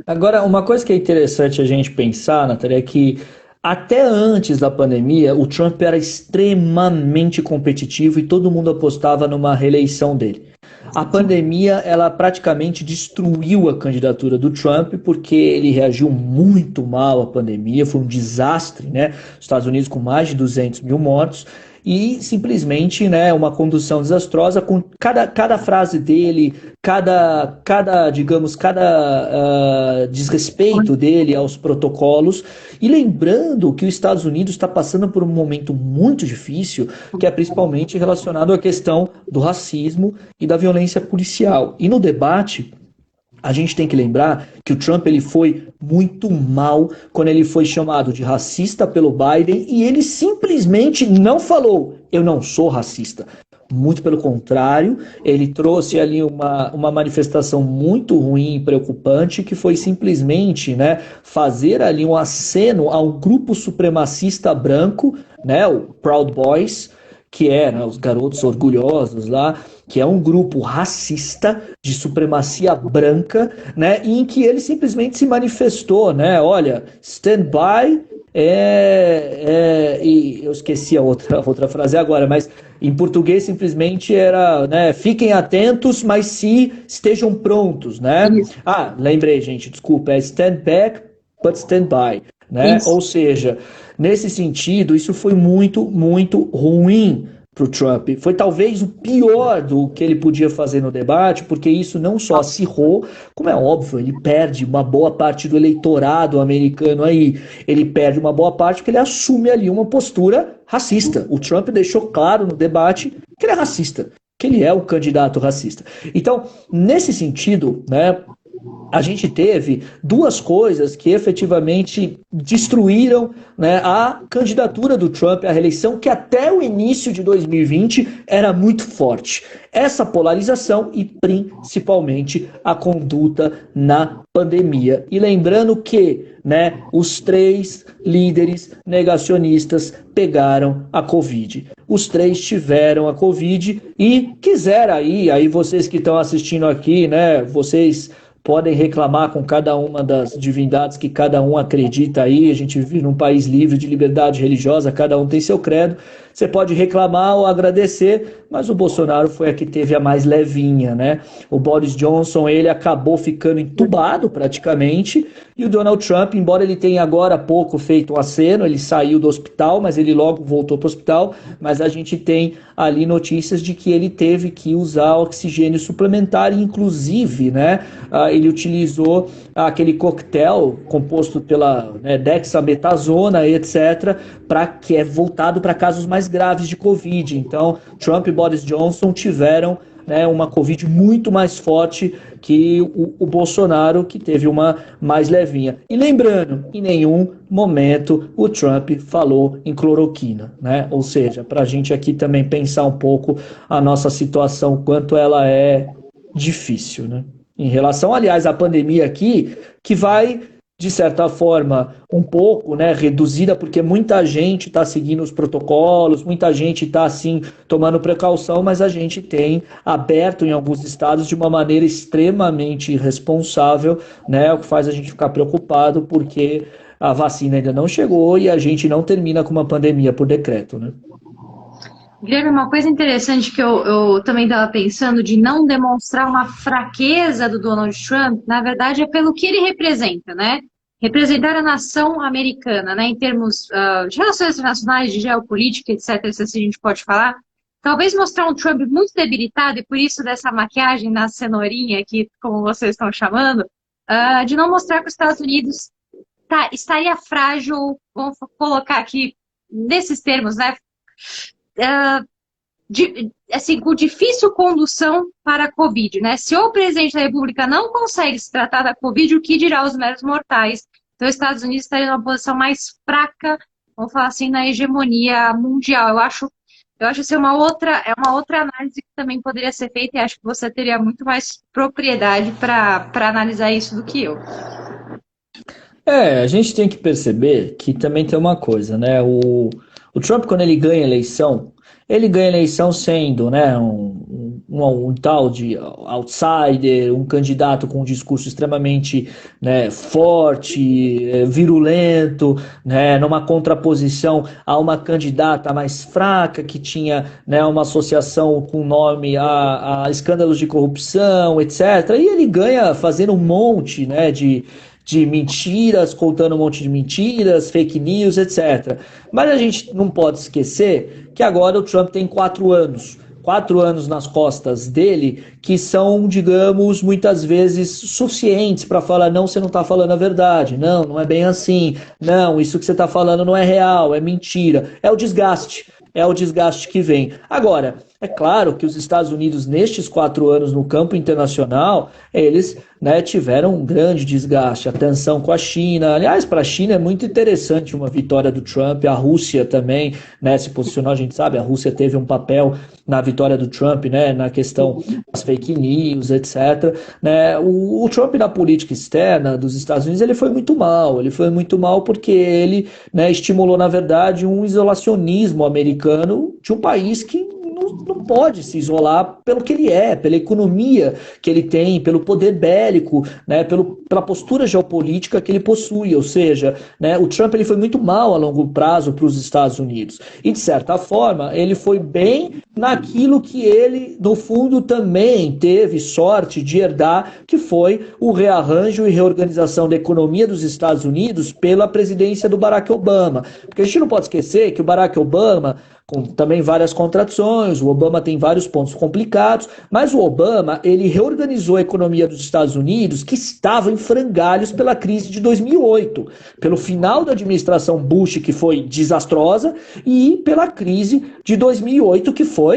Agora, uma coisa que é interessante a gente pensar, Natália, é que até antes da pandemia, o Trump era extremamente competitivo e todo mundo apostava numa reeleição dele. A pandemia, ela praticamente destruiu a candidatura do Trump porque ele reagiu muito mal à pandemia, foi um desastre, né? Os Estados Unidos com mais de 200 mil mortos e simplesmente, né, uma condução desastrosa com cada frase dele, cada desrespeito dele aos protocolos. E lembrando que os Estados Unidos está passando por um momento muito difícil, que é principalmente relacionado à questão do racismo e da violência policial. E no debate, a gente tem que lembrar que o Trump ele foi muito mal quando ele foi chamado de racista pelo Biden e ele simplesmente não falou, eu não sou racista. Muito pelo contrário, ele trouxe ali uma manifestação muito ruim e preocupante, que foi simplesmente, né, fazer ali um aceno a um grupo supremacista branco, né, o Proud Boys, que é, né, os garotos orgulhosos lá, que é um grupo racista de supremacia branca, né, em que ele simplesmente se manifestou, né, olha, stand by, e eu esqueci a outra frase agora, mas em português simplesmente era, né, fiquem atentos, mas se estejam prontos, né? Isso. Ah, lembrei, gente, desculpa, é stand back, but stand by, né? Isso. Ou seja, nesse sentido, isso foi muito, muito ruim para o Trump. Foi talvez o pior do que ele podia fazer no debate, porque isso não só acirrou, como é óbvio, ele perde uma boa parte do eleitorado americano aí. Ele perde uma boa parte porque ele assume ali uma postura racista. O Trump deixou claro no debate que ele é racista, que ele é um candidato racista. Então, nesse sentido, né, a gente teve duas coisas que efetivamente destruíram, né, a candidatura do Trump à reeleição, que até o início de 2020 era muito forte. Essa polarização e principalmente a conduta na pandemia. E lembrando que, né, os 3 líderes negacionistas pegaram a Covid. os 3 tiveram a Covid e quiser aí vocês que estão assistindo aqui, né, vocês podem reclamar com cada uma das divindades que cada um acredita aí, a gente vive num país livre de liberdade religiosa, cada um tem seu credo, você pode reclamar ou agradecer, mas o Bolsonaro foi a que teve a mais levinha, né? O Boris Johnson, ele acabou ficando entubado praticamente, e o Donald Trump, embora ele tenha agora há pouco feito um aceno, ele saiu do hospital, mas ele logo voltou para o hospital, mas a gente tem ali notícias de que ele teve que usar oxigênio suplementar, e inclusive, né, ele utilizou aquele coquetel composto pela, né, dexametasona, etc., que é voltado para casos mais graves de Covid. Então, Trump e Boris Johnson tiveram, né, uma Covid muito mais forte que o Bolsonaro, que teve uma mais levinha. E lembrando, em nenhum momento o Trump falou em cloroquina, né? Ou seja, para a gente aqui também pensar um pouco a nossa situação, quanto ela é difícil, né? Em relação, aliás, à pandemia aqui, que vai, de certa forma, um pouco, né, reduzida, porque muita gente está seguindo os protocolos, muita gente está, assim, tomando precaução, mas a gente tem aberto em alguns estados de uma maneira extremamente irresponsável, né, o que faz a gente ficar preocupado, porque a vacina ainda não chegou e a gente não termina com uma pandemia por decreto, né? Guilherme, uma coisa interessante que eu também estava pensando de não demonstrar uma fraqueza do Donald Trump, na verdade, é pelo que ele representa, né? Representar a nação americana, né? Em termos de relações internacionais, de geopolítica, etc., se assim a gente pode falar. Talvez mostrar um Trump muito debilitado, e por isso dessa maquiagem na cenourinha aqui, como vocês estão chamando, de não mostrar que os Estados Unidos estaria frágil, vamos colocar aqui nesses termos, né? Assim, com difícil condução para a Covid, né? Se o presidente da República não consegue se tratar da Covid, o que dirá os meros mortais? Então, os Estados Unidos estariam numa posição mais fraca, vamos falar assim, na hegemonia mundial. Eu acho que é uma outra análise que também poderia ser feita, e acho que você teria muito mais propriedade para analisar isso do que eu. A gente tem que perceber que também tem uma coisa, né? O Trump, quando ele ganha a eleição sendo, né, um tal de outsider, um candidato com um discurso extremamente, né, forte, virulento, né, numa contraposição a uma candidata mais fraca que tinha, né, uma associação com nome a escândalos de corrupção, etc. E ele ganha fazendo um monte, né, de mentiras, contando um monte de mentiras, fake news, etc. Mas a gente não pode esquecer que agora o Trump tem 4 anos. 4 anos nas costas dele, que são, digamos, muitas vezes suficientes para falar: não, você não está falando a verdade, não é bem assim, não, isso que você está falando não é real, é mentira. É o desgaste que vem. Agora, é claro que os Estados Unidos, nestes 4 anos no campo internacional, eles, né, tiveram um grande desgaste, a tensão com a China. Aliás, para a China é muito interessante uma vitória do Trump, a Rússia também, né, se posicionou, a gente sabe, a Rússia teve um papel na vitória do Trump, né, na questão das fake news, etc. Né, o Trump na política externa dos Estados Unidos, ele foi muito mal porque ele, né, estimulou, na verdade, um isolacionismo americano de um país que não pode se isolar pelo que ele é, pela economia que ele tem, pelo poder bélico, né, pela postura geopolítica que ele possui. Ou seja, né, o Trump ele foi muito mal a longo prazo para os Estados Unidos. E, de certa forma, ele foi bem naquilo que ele, no fundo, também teve sorte de herdar, que foi o rearranjo e reorganização da economia dos Estados Unidos pela presidência do Barack Obama. Porque a gente não pode esquecer que o Barack Obama, com também várias contradições, o Obama tem vários pontos complicados, mas o Obama, ele reorganizou a economia dos Estados Unidos, que estava em frangalhos pela crise de 2008, pelo final da administração Bush, que foi desastrosa, e pela crise de 2008, que foi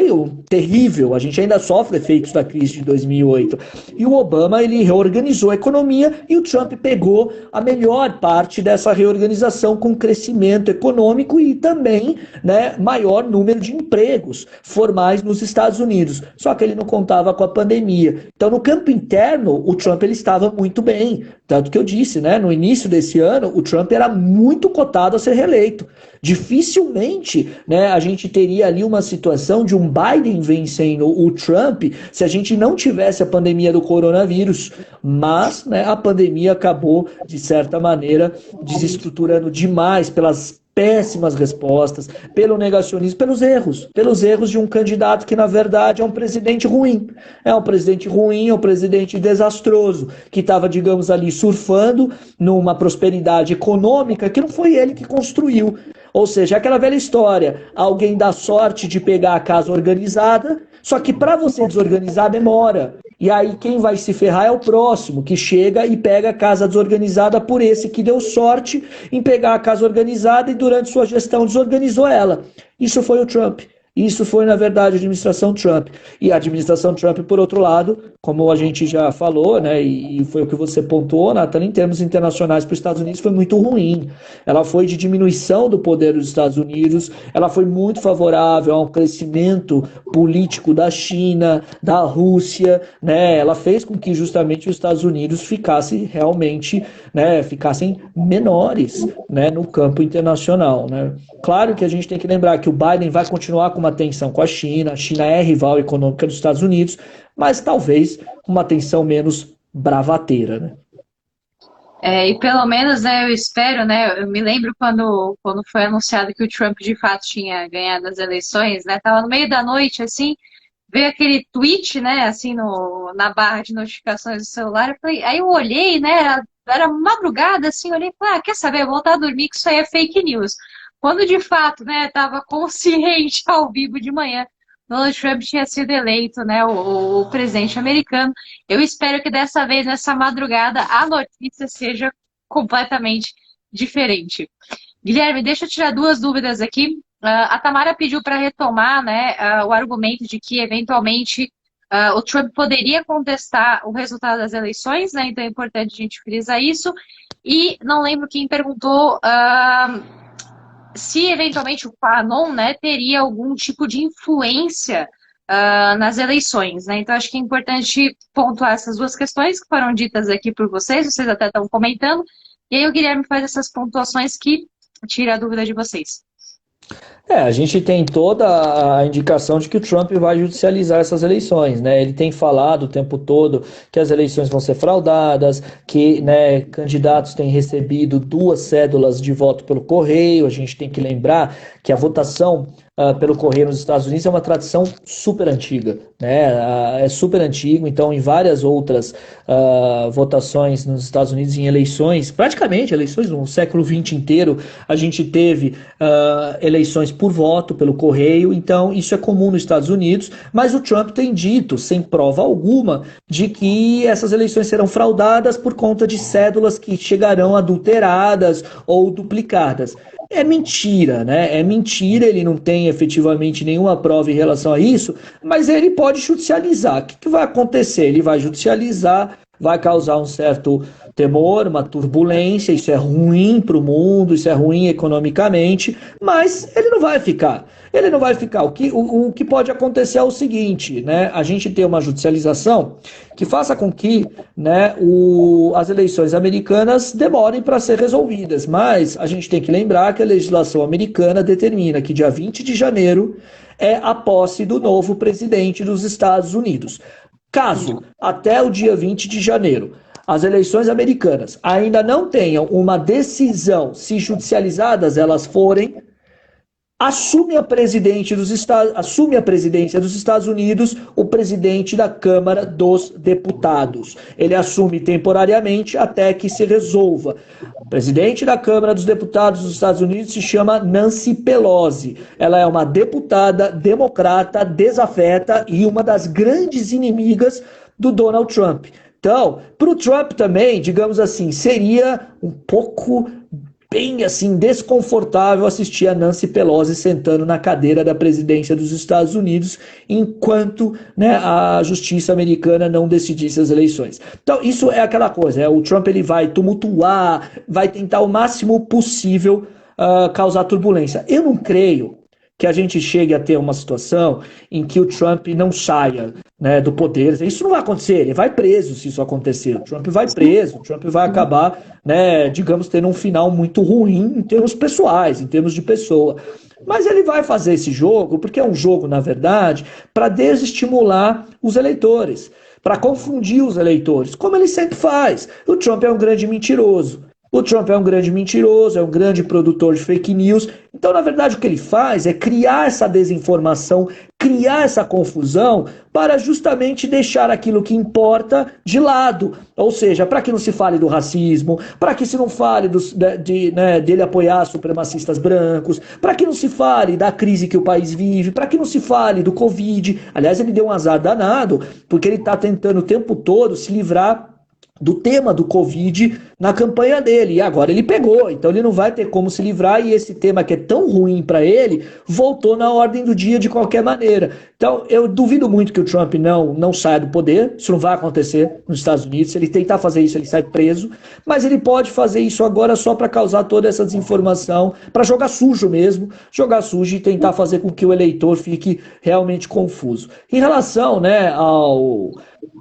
terrível. A gente ainda sofre efeitos da crise de 2008. E o Obama, ele reorganizou a economia, e o Trump pegou a melhor parte dessa reorganização com crescimento econômico e também, né, maior número de empregos formais nos Estados Unidos. Só que ele não contava com a pandemia. Então, no campo interno, o Trump ele estava muito bem. bem. Tanto que eu disse, né, no início desse ano, o Trump era muito cotado a ser reeleito. Dificilmente, né, a gente teria ali uma situação de um Biden vencendo o Trump se a gente não tivesse a pandemia do coronavírus. Mas, né, a pandemia acabou, de certa maneira, desestruturando demais pelas péssimas respostas, pelo negacionismo, pelos erros de um candidato que, na verdade, é um presidente ruim. É um presidente ruim, é um presidente desastroso, que estava, digamos ali, surfando numa prosperidade econômica que não foi ele que construiu. Ou seja, aquela velha história, alguém dá sorte de pegar a casa organizada, só que para você desorganizar demora. E aí quem vai se ferrar é o próximo, que chega e pega a casa desorganizada por esse que deu sorte em pegar a casa organizada e durante sua gestão desorganizou ela. Isso foi o Trump. Isso foi, na verdade, a administração Trump. E a administração Trump, por outro lado, como a gente já falou, né, e foi o que você pontuou, Nathan, em termos internacionais para os Estados Unidos foi muito ruim. Ela foi de diminuição do poder dos Estados Unidos, ela foi muito favorável a um crescimento político da China, da Rússia, né, ela fez com que justamente os Estados Unidos ficassem realmente, né, ficassem menores, né, no campo internacional, né. Claro que a gente tem que lembrar que o Biden vai continuar com uma tensão com a China é rival econômica dos Estados Unidos, mas talvez uma tensão menos bravateira, né? E pelo menos, né, eu espero, né, eu me lembro quando foi anunciado que o Trump de fato tinha ganhado as eleições, né, tava no meio da noite, assim, veio aquele tweet, né, assim, na barra de notificações do celular, aí eu olhei, né, era madrugada, assim, olhei e falei, quer saber, eu vou voltar a dormir que isso aí é fake news. Quando de fato, né, estava consciente ao vivo de manhã, Donald Trump tinha sido eleito, né, o presidente americano. Eu espero que dessa vez, nessa madrugada, a notícia seja completamente diferente. Guilherme, deixa eu tirar duas dúvidas aqui. A Tamara pediu para retomar, né, o argumento de que, eventualmente, o Trump poderia contestar o resultado das eleições, né, então é importante a gente frisar isso. E não lembro quem perguntou... se eventualmente o Quanon, né, teria algum tipo de influência nas eleições, né? Então acho que é importante pontuar essas duas questões que foram ditas aqui por vocês até estão comentando, e aí o Guilherme faz essas pontuações que tira a dúvida de vocês. A gente tem toda a indicação de que o Trump vai judicializar essas eleições, né? Ele tem falado o tempo todo que as eleições vão ser fraudadas, que, né, candidatos têm recebido 2 cédulas de voto pelo correio. A gente tem que lembrar que a votação pelo correio nos Estados Unidos é uma tradição super antiga, né? É super antigo, então em várias outras votações nos Estados Unidos em eleições, praticamente eleições no século XX inteiro, a gente teve eleições por voto pelo correio, então isso é comum nos Estados Unidos, mas o Trump tem dito, sem prova alguma, de que essas eleições serão fraudadas por conta de cédulas que chegarão adulteradas ou duplicadas. É mentira, né? É mentira, ele não tem efetivamente nenhuma prova em relação a isso, mas ele pode judicializar. O que vai acontecer? Ele vai judicializar, vai causar um certo temor, uma turbulência, isso é ruim para o mundo, isso é ruim economicamente, mas ele não vai ficar. Ele não vai ficar. O que pode acontecer é o seguinte, né? A gente tem uma judicialização que faça com que, né, as eleições americanas demorem para ser resolvidas, mas a gente tem que lembrar que a legislação americana determina que dia 20 de janeiro é a posse do novo presidente dos Estados Unidos. Caso até o dia 20 de janeiro as eleições americanas ainda não tenham uma decisão, se judicializadas elas forem, assume a presidência dos Estados Unidos o presidente da Câmara dos Deputados. Ele assume temporariamente até que se resolva. O presidente da Câmara dos Deputados dos Estados Unidos se chama Nancy Pelosi. Ela é uma deputada democrata, desafeta e uma das grandes inimigas do Donald Trump. Então, para o Trump também, digamos assim, seria um pouco bem assim desconfortável assistir a Nancy Pelosi sentando na cadeira da presidência dos Estados Unidos enquanto, né, a justiça americana não decidisse as eleições. Então isso é aquela coisa, o Trump ele vai tumultuar, vai tentar o máximo possível causar turbulência. Eu não creio que a gente chegue a ter uma situação em que o Trump não saia, né, do poder. Isso não vai acontecer, ele vai preso se isso acontecer. O Trump vai preso, o Trump vai acabar, né, digamos, tendo um final muito ruim em termos pessoais, em termos de pessoa. Mas ele vai fazer esse jogo, porque é um jogo, na verdade, para desestimular os eleitores, para confundir os eleitores, como ele sempre faz. O Trump é um grande mentiroso. O Trump é um grande mentiroso, é um grande produtor de fake news. Então, na verdade, o que ele faz é criar essa desinformação, criar essa confusão para justamente deixar aquilo que importa de lado. Ou seja, para que não se fale do racismo, para que se não fale dele apoiar supremacistas brancos, para que não se fale da crise que o país vive, para que não se fale do Covid. Aliás, ele deu um azar danado, porque ele está tentando o tempo todo se livrar do tema do Covid na campanha dele, e agora ele pegou, então ele não vai ter como se livrar, e esse tema que é tão ruim para ele, voltou na ordem do dia de qualquer maneira. Então eu duvido muito que o Trump não saia do poder, isso não vai acontecer nos Estados Unidos. Se ele tentar fazer isso, ele sai preso, mas ele pode fazer isso agora só para causar toda essa desinformação, para jogar sujo mesmo, jogar sujo e tentar fazer com que o eleitor fique realmente confuso. Em relação, né, ao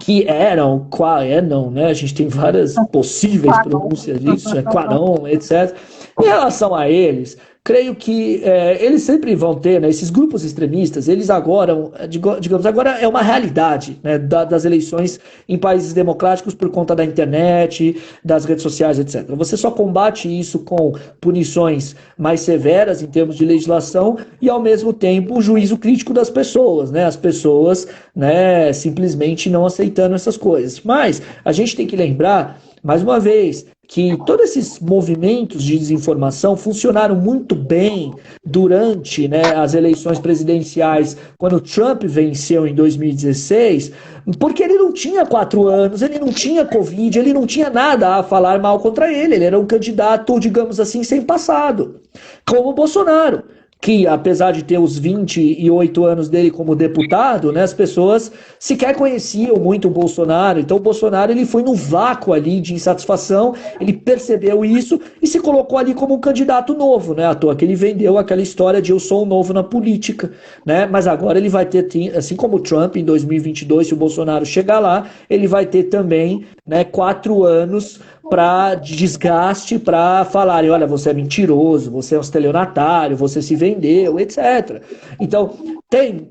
que eram, Quaron, né? A gente tem várias possíveis pronúncias disso, né? Quaron, etc. Em relação a eles, creio que eles sempre vão ter, né, esses grupos extremistas, eles agora, digamos, agora é uma realidade, né, das eleições em países democráticos por conta da internet, das redes sociais, etc. Você só combate isso com punições mais severas em termos de legislação e, ao mesmo tempo, o juízo crítico das pessoas, né, as pessoas, né, simplesmente não aceitando essas coisas. Mas a gente tem que lembrar, mais uma vez, que todos esses movimentos de desinformação funcionaram muito bem durante, né, as eleições presidenciais, quando Trump venceu em 2016, porque ele não tinha 4 anos, ele não tinha Covid, ele não tinha nada a falar mal contra ele era um candidato, digamos assim, sem passado, como o Bolsonaro, que apesar de ter os 28 anos dele como deputado, né, as pessoas sequer conheciam muito o Bolsonaro. Então o Bolsonaro ele foi no vácuo ali de insatisfação, ele percebeu isso e se colocou ali como um candidato novo, né, à toa que ele vendeu aquela história de eu sou um novo na política, né, mas agora ele vai ter, assim como o Trump em 2022, se o Bolsonaro chegar lá, ele vai ter também, né, 4 anos para desgaste, para falarem, olha, você é mentiroso, você é um estelionatário, você se vendeu, etc. Então,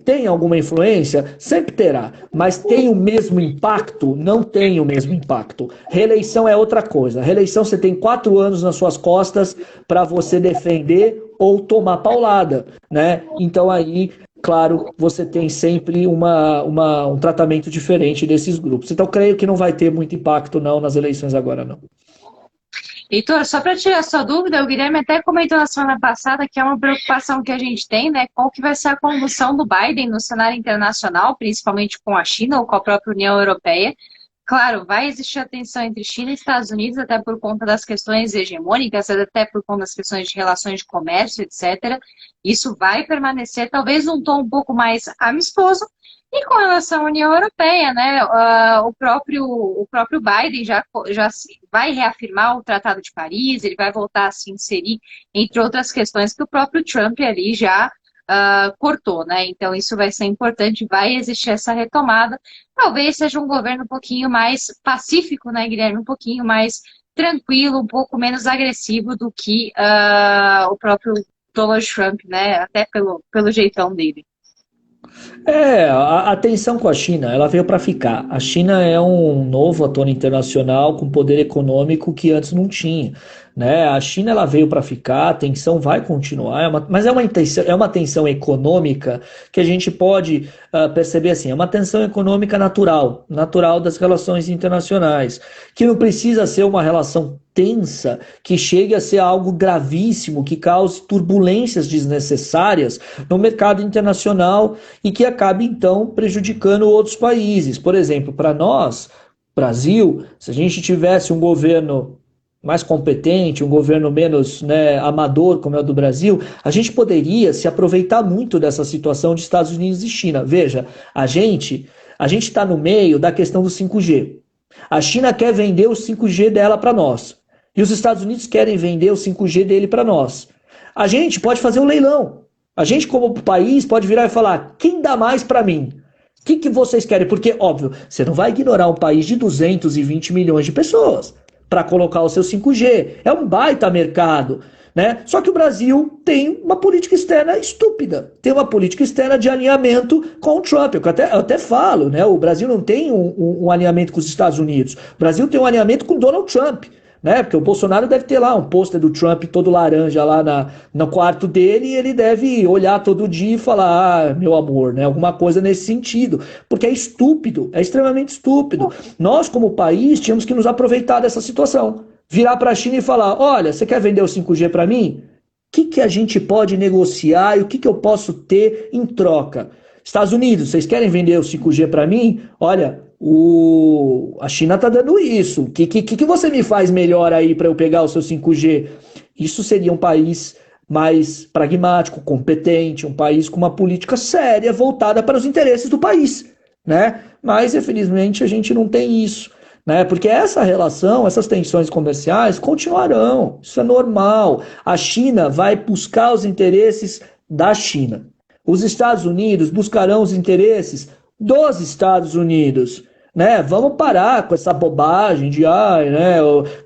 tem alguma influência? Sempre terá, mas tem o mesmo impacto? Não tem o mesmo impacto. Reeleição é outra coisa. Reeleição você tem 4 anos nas suas costas para você defender ou tomar paulada, né? Então aí, claro, você tem sempre um tratamento diferente desses grupos. Então, creio que não vai ter muito impacto não nas eleições agora, não. Heitor, só para tirar sua dúvida, o Guilherme até comentou na semana passada que é uma preocupação que a gente tem, né? Qual que vai ser a condução do Biden no cenário internacional, principalmente com a China ou com a própria União Europeia. Claro, vai existir a tensão entre China e Estados Unidos, até por conta das questões hegemônicas, até por conta das questões de relações de comércio, etc. Isso vai permanecer, talvez num tom um pouco mais amistoso. E com relação à União Europeia, né, o próprio Biden já vai reafirmar o Tratado de Paris, ele vai voltar a se inserir, entre outras questões que o próprio Trump ali já cortou, né? Então isso vai ser importante, vai existir essa retomada. Talvez seja um governo um pouquinho mais pacífico, né, Guilherme? Um pouquinho mais tranquilo, um pouco menos agressivo do que o próprio Donald Trump, né? Até pelo jeitão dele. A tensão com a China, ela veio para ficar. A China é um novo ator internacional com poder econômico que antes não tinha, né? A China ela veio para ficar, a tensão vai continuar, mas é uma tensão econômica que a gente pode perceber assim, é uma tensão econômica natural das relações internacionais, que não precisa ser uma relação tensa, que chegue a ser algo gravíssimo, que cause turbulências desnecessárias no mercado internacional e que acabe, então, prejudicando outros países. Por exemplo, para nós, Brasil, se a gente tivesse um governo mais competente, um governo menos, né, amador, como é o do Brasil, a gente poderia se aproveitar muito dessa situação de Estados Unidos e China. Veja, a gente está no meio da questão do 5G. A China quer vender o 5G dela para nós. E os Estados Unidos querem vender o 5G dele para nós. A gente pode fazer um leilão. A gente, como país, pode virar e falar: quem dá mais para mim? O que vocês querem? Porque, óbvio, você não vai ignorar um país de 220 milhões de pessoas para colocar o seu 5G. É um baita mercado. Né? Só que o Brasil tem uma política externa estúpida, tem uma política externa de alinhamento com o Trump. Eu até falo, né? O Brasil não tem um alinhamento com os Estados Unidos, o Brasil tem um alinhamento com Donald Trump. Né? Porque o Bolsonaro deve ter lá um pôster do Trump todo laranja lá no quarto dele e ele deve olhar todo dia e falar: ah, meu amor, né? Alguma coisa nesse sentido. Porque é estúpido, é extremamente estúpido. Nós, como país, tínhamos que nos aproveitar dessa situação. Virar para a China e falar: olha, você quer vender o 5G para mim? O que a gente pode negociar e o que eu posso ter em troca? Estados Unidos, vocês querem vender o 5G para mim? Olha, a China está dando isso. O que você me faz melhor aí para eu pegar o seu 5G? Isso seria um país mais pragmático, competente, um país com uma política séria voltada para os interesses do país, né? Mas, infelizmente, a gente não tem isso. Né? Porque essa relação, essas tensões comerciais continuarão, isso é normal. A China vai buscar os interesses da China. Os Estados Unidos buscarão os interesses dos Estados Unidos. Né? Vamos parar com essa bobagem de né,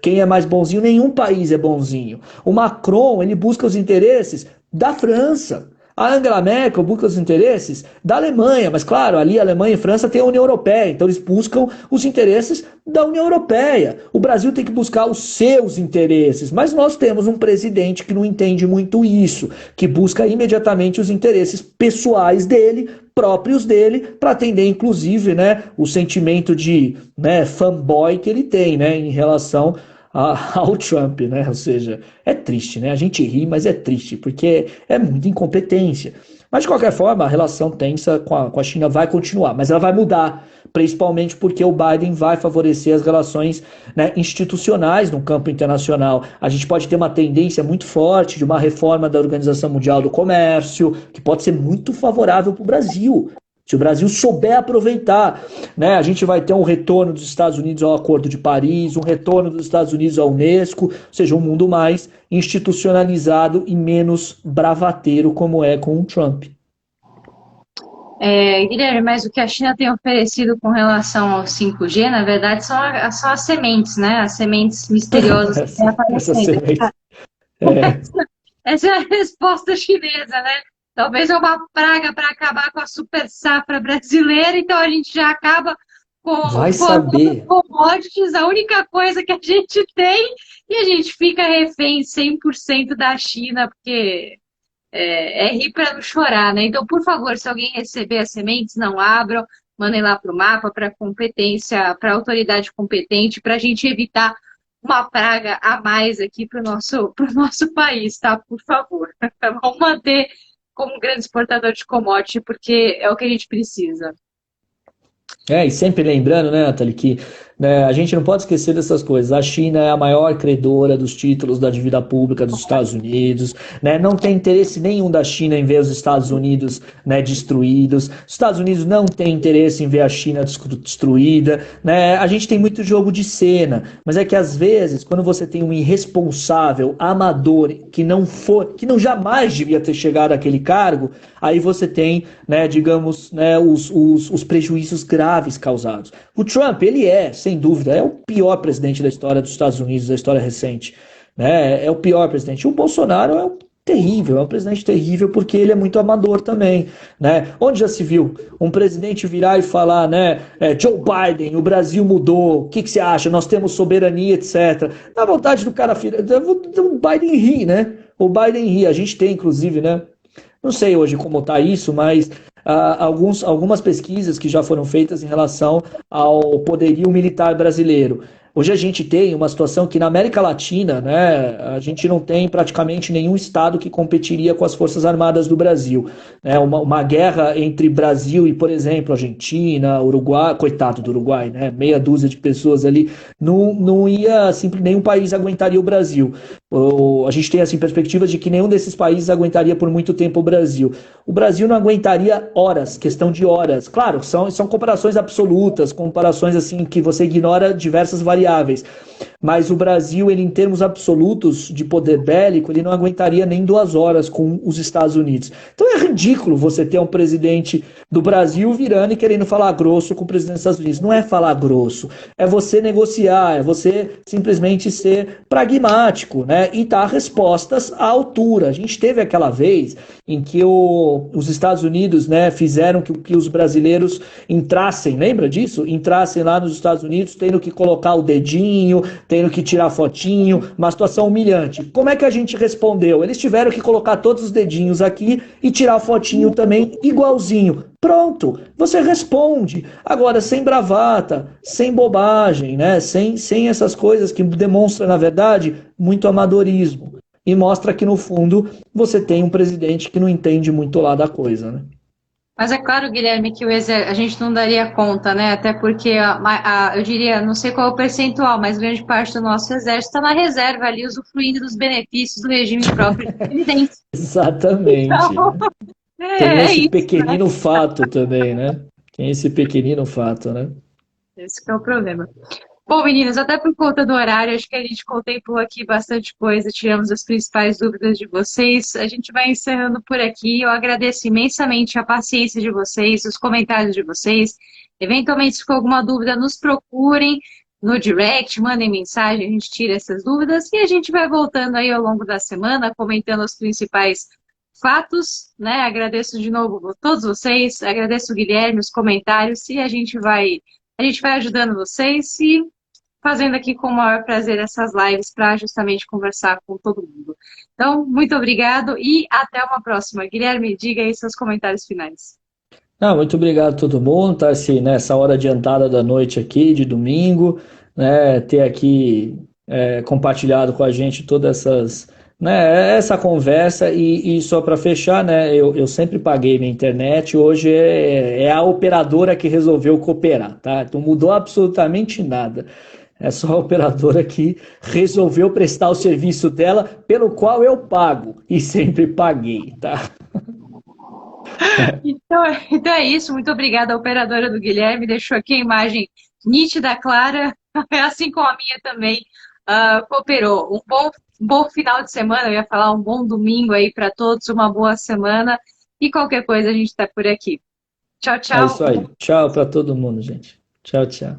quem é mais bonzinho. Nenhum país é bonzinho. O Macron, ele busca os interesses da França. A Angela Merkel busca os interesses da Alemanha, mas claro, ali a Alemanha e a França têm a União Europeia, então eles buscam os interesses da União Europeia. O Brasil tem que buscar os seus interesses, mas nós temos um presidente que não entende muito isso, que busca imediatamente os interesses pessoais dele, próprios dele, para atender inclusive, né, o sentimento de, né, fanboy que ele tem, né, em relação ao Trump, né? Ou seja, é triste, né? A gente ri, mas é triste, porque é muita incompetência. Mas, de qualquer forma, a relação tensa com a China vai continuar, mas ela vai mudar, principalmente porque o Biden vai favorecer as relações, né, institucionais no campo internacional. A gente pode ter uma tendência muito forte de uma reforma da Organização Mundial do Comércio, que pode ser muito favorável para o Brasil. Se o Brasil souber aproveitar, né, a gente vai ter um retorno dos Estados Unidos ao Acordo de Paris, um retorno dos Estados Unidos à Unesco, ou seja, um mundo mais institucionalizado e menos bravateiro como é com o Trump. Guilherme, mas o que a China tem oferecido com relação ao 5G, na verdade, são as sementes, né? As sementes misteriosas que têm aparecendo. Essa é a resposta chinesa, né? Talvez é uma praga para acabar com a super safra brasileira, então a gente já acaba com commodities, a única coisa que a gente tem, e a gente fica refém 100% da China, porque é rir para não chorar, né? Então, por favor, se alguém receber as sementes, não abram, mandem lá para o mapa, para competência, para a autoridade competente, para a gente evitar uma praga a mais aqui para o nosso país, tá? Por favor. Vamos manter como grande exportador de commodity, porque é o que a gente precisa. E sempre lembrando, né, Nathalie, que, né, a gente não pode esquecer dessas coisas. A China é a maior credora dos títulos da dívida pública dos Estados Unidos, né, não tem interesse nenhum da China em ver os Estados Unidos, né, destruídos. Os Estados Unidos não tem interesse em ver a China destruída, né. A gente tem muito jogo de cena, mas é que às vezes, quando você tem um irresponsável, amador, que não jamais devia ter chegado àquele cargo, aí você tem, né, digamos, né, os prejuízos graves causados. O Trump, ele sem dúvida, é o pior presidente da história dos Estados Unidos, da história recente. Né? É o pior presidente. O Bolsonaro é um presidente terrível porque ele é muito amador também. Né? Onde já se viu um presidente virar e falar, né, Joe Biden, o Brasil mudou, o que você acha? Nós temos soberania, etc. Dá vontade do cara, o Biden ri, né? O Biden ri. A gente tem, inclusive, né? Não sei hoje como está isso, mas algumas pesquisas que já foram feitas em relação ao poderio militar brasileiro. Hoje a gente tem uma situação que na América Latina, né, a gente não tem praticamente nenhum estado que competiria com as Forças Armadas do Brasil. Né, uma guerra entre Brasil e, por exemplo, Argentina, Uruguai, coitado do Uruguai, né, meia dúzia de pessoas ali, não ia, nenhum país aguentaria o Brasil. A gente tem assim, perspectivas de que nenhum desses países aguentaria por muito tempo o Brasil. O Brasil não aguentaria horas, questão de horas. Claro, são comparações absolutas, comparações assim que você ignora diversas variáveis. mas o Brasil, ele, em termos absolutos de poder bélico, ele não aguentaria nem 2 horas com os Estados Unidos. Então é ridículo você ter um presidente do Brasil virando e querendo falar grosso com o presidente dos Estados Unidos. Não é falar grosso, é você negociar, é você simplesmente ser pragmático, né? E dar respostas à altura. A gente teve aquela vez em que os Estados Unidos, né, fizeram que os brasileiros entrassem, lembra disso? Entrassem lá nos Estados Unidos tendo que colocar o dedinho, tendo que tirar fotinho, uma situação humilhante. Como é que a gente respondeu? Eles tiveram que colocar todos os dedinhos aqui e tirar fotinho também igualzinho. Pronto, você responde. Agora, sem bravata, sem bobagem, né? Sem essas coisas que demonstram, na verdade, muito amadorismo. E mostra que, no fundo, você tem um presidente que não entende muito lá da coisa, né? Mas é claro, Guilherme, que a gente não daria conta, né? Até porque eu diria, não sei qual é o percentual, mas grande parte do nosso exército está na reserva ali, usufruindo dos benefícios do regime próprio de presidente. Exatamente. Então, Tem é esse isso, pequenino né? fato também, né? Tem esse pequenino fato, né? Esse que é o problema. Bom, meninas, até por conta do horário, acho que a gente contemplou aqui bastante coisa, tiramos as principais dúvidas de vocês. A gente vai encerrando por aqui. Eu agradeço imensamente a paciência de vocês, os comentários de vocês. Eventualmente, se ficou alguma dúvida, nos procurem no direct, mandem mensagem, a gente tira essas dúvidas e a gente vai voltando aí ao longo da semana, comentando os principais fatos, né? Agradeço de novo a todos vocês, agradeço o Guilherme, os comentários e a gente vai ajudando vocês e fazendo aqui com o maior prazer essas lives para justamente conversar com todo mundo. Então, muito obrigado e até uma próxima. Guilherme, diga aí seus comentários finais. Muito obrigado a todo mundo, tá assim, nessa hora adiantada da noite aqui, de domingo, né, ter aqui compartilhado com a gente todas essas, né, essa conversa e só para fechar, né, eu sempre paguei minha internet, hoje é a operadora que resolveu cooperar, tá? Então mudou absolutamente nada. É só a operadora que resolveu prestar o serviço dela, pelo qual eu pago e sempre paguei, tá? Então é isso. Muito obrigada à operadora do Guilherme. Deixou aqui a imagem nítida, clara, assim como a minha também. Cooperou. Um bom final de semana, eu ia falar um bom domingo aí para todos, uma boa semana. E qualquer coisa a gente está por aqui. Tchau, É tchau. isso aí. Tchau para todo mundo, gente. Tchau, tchau.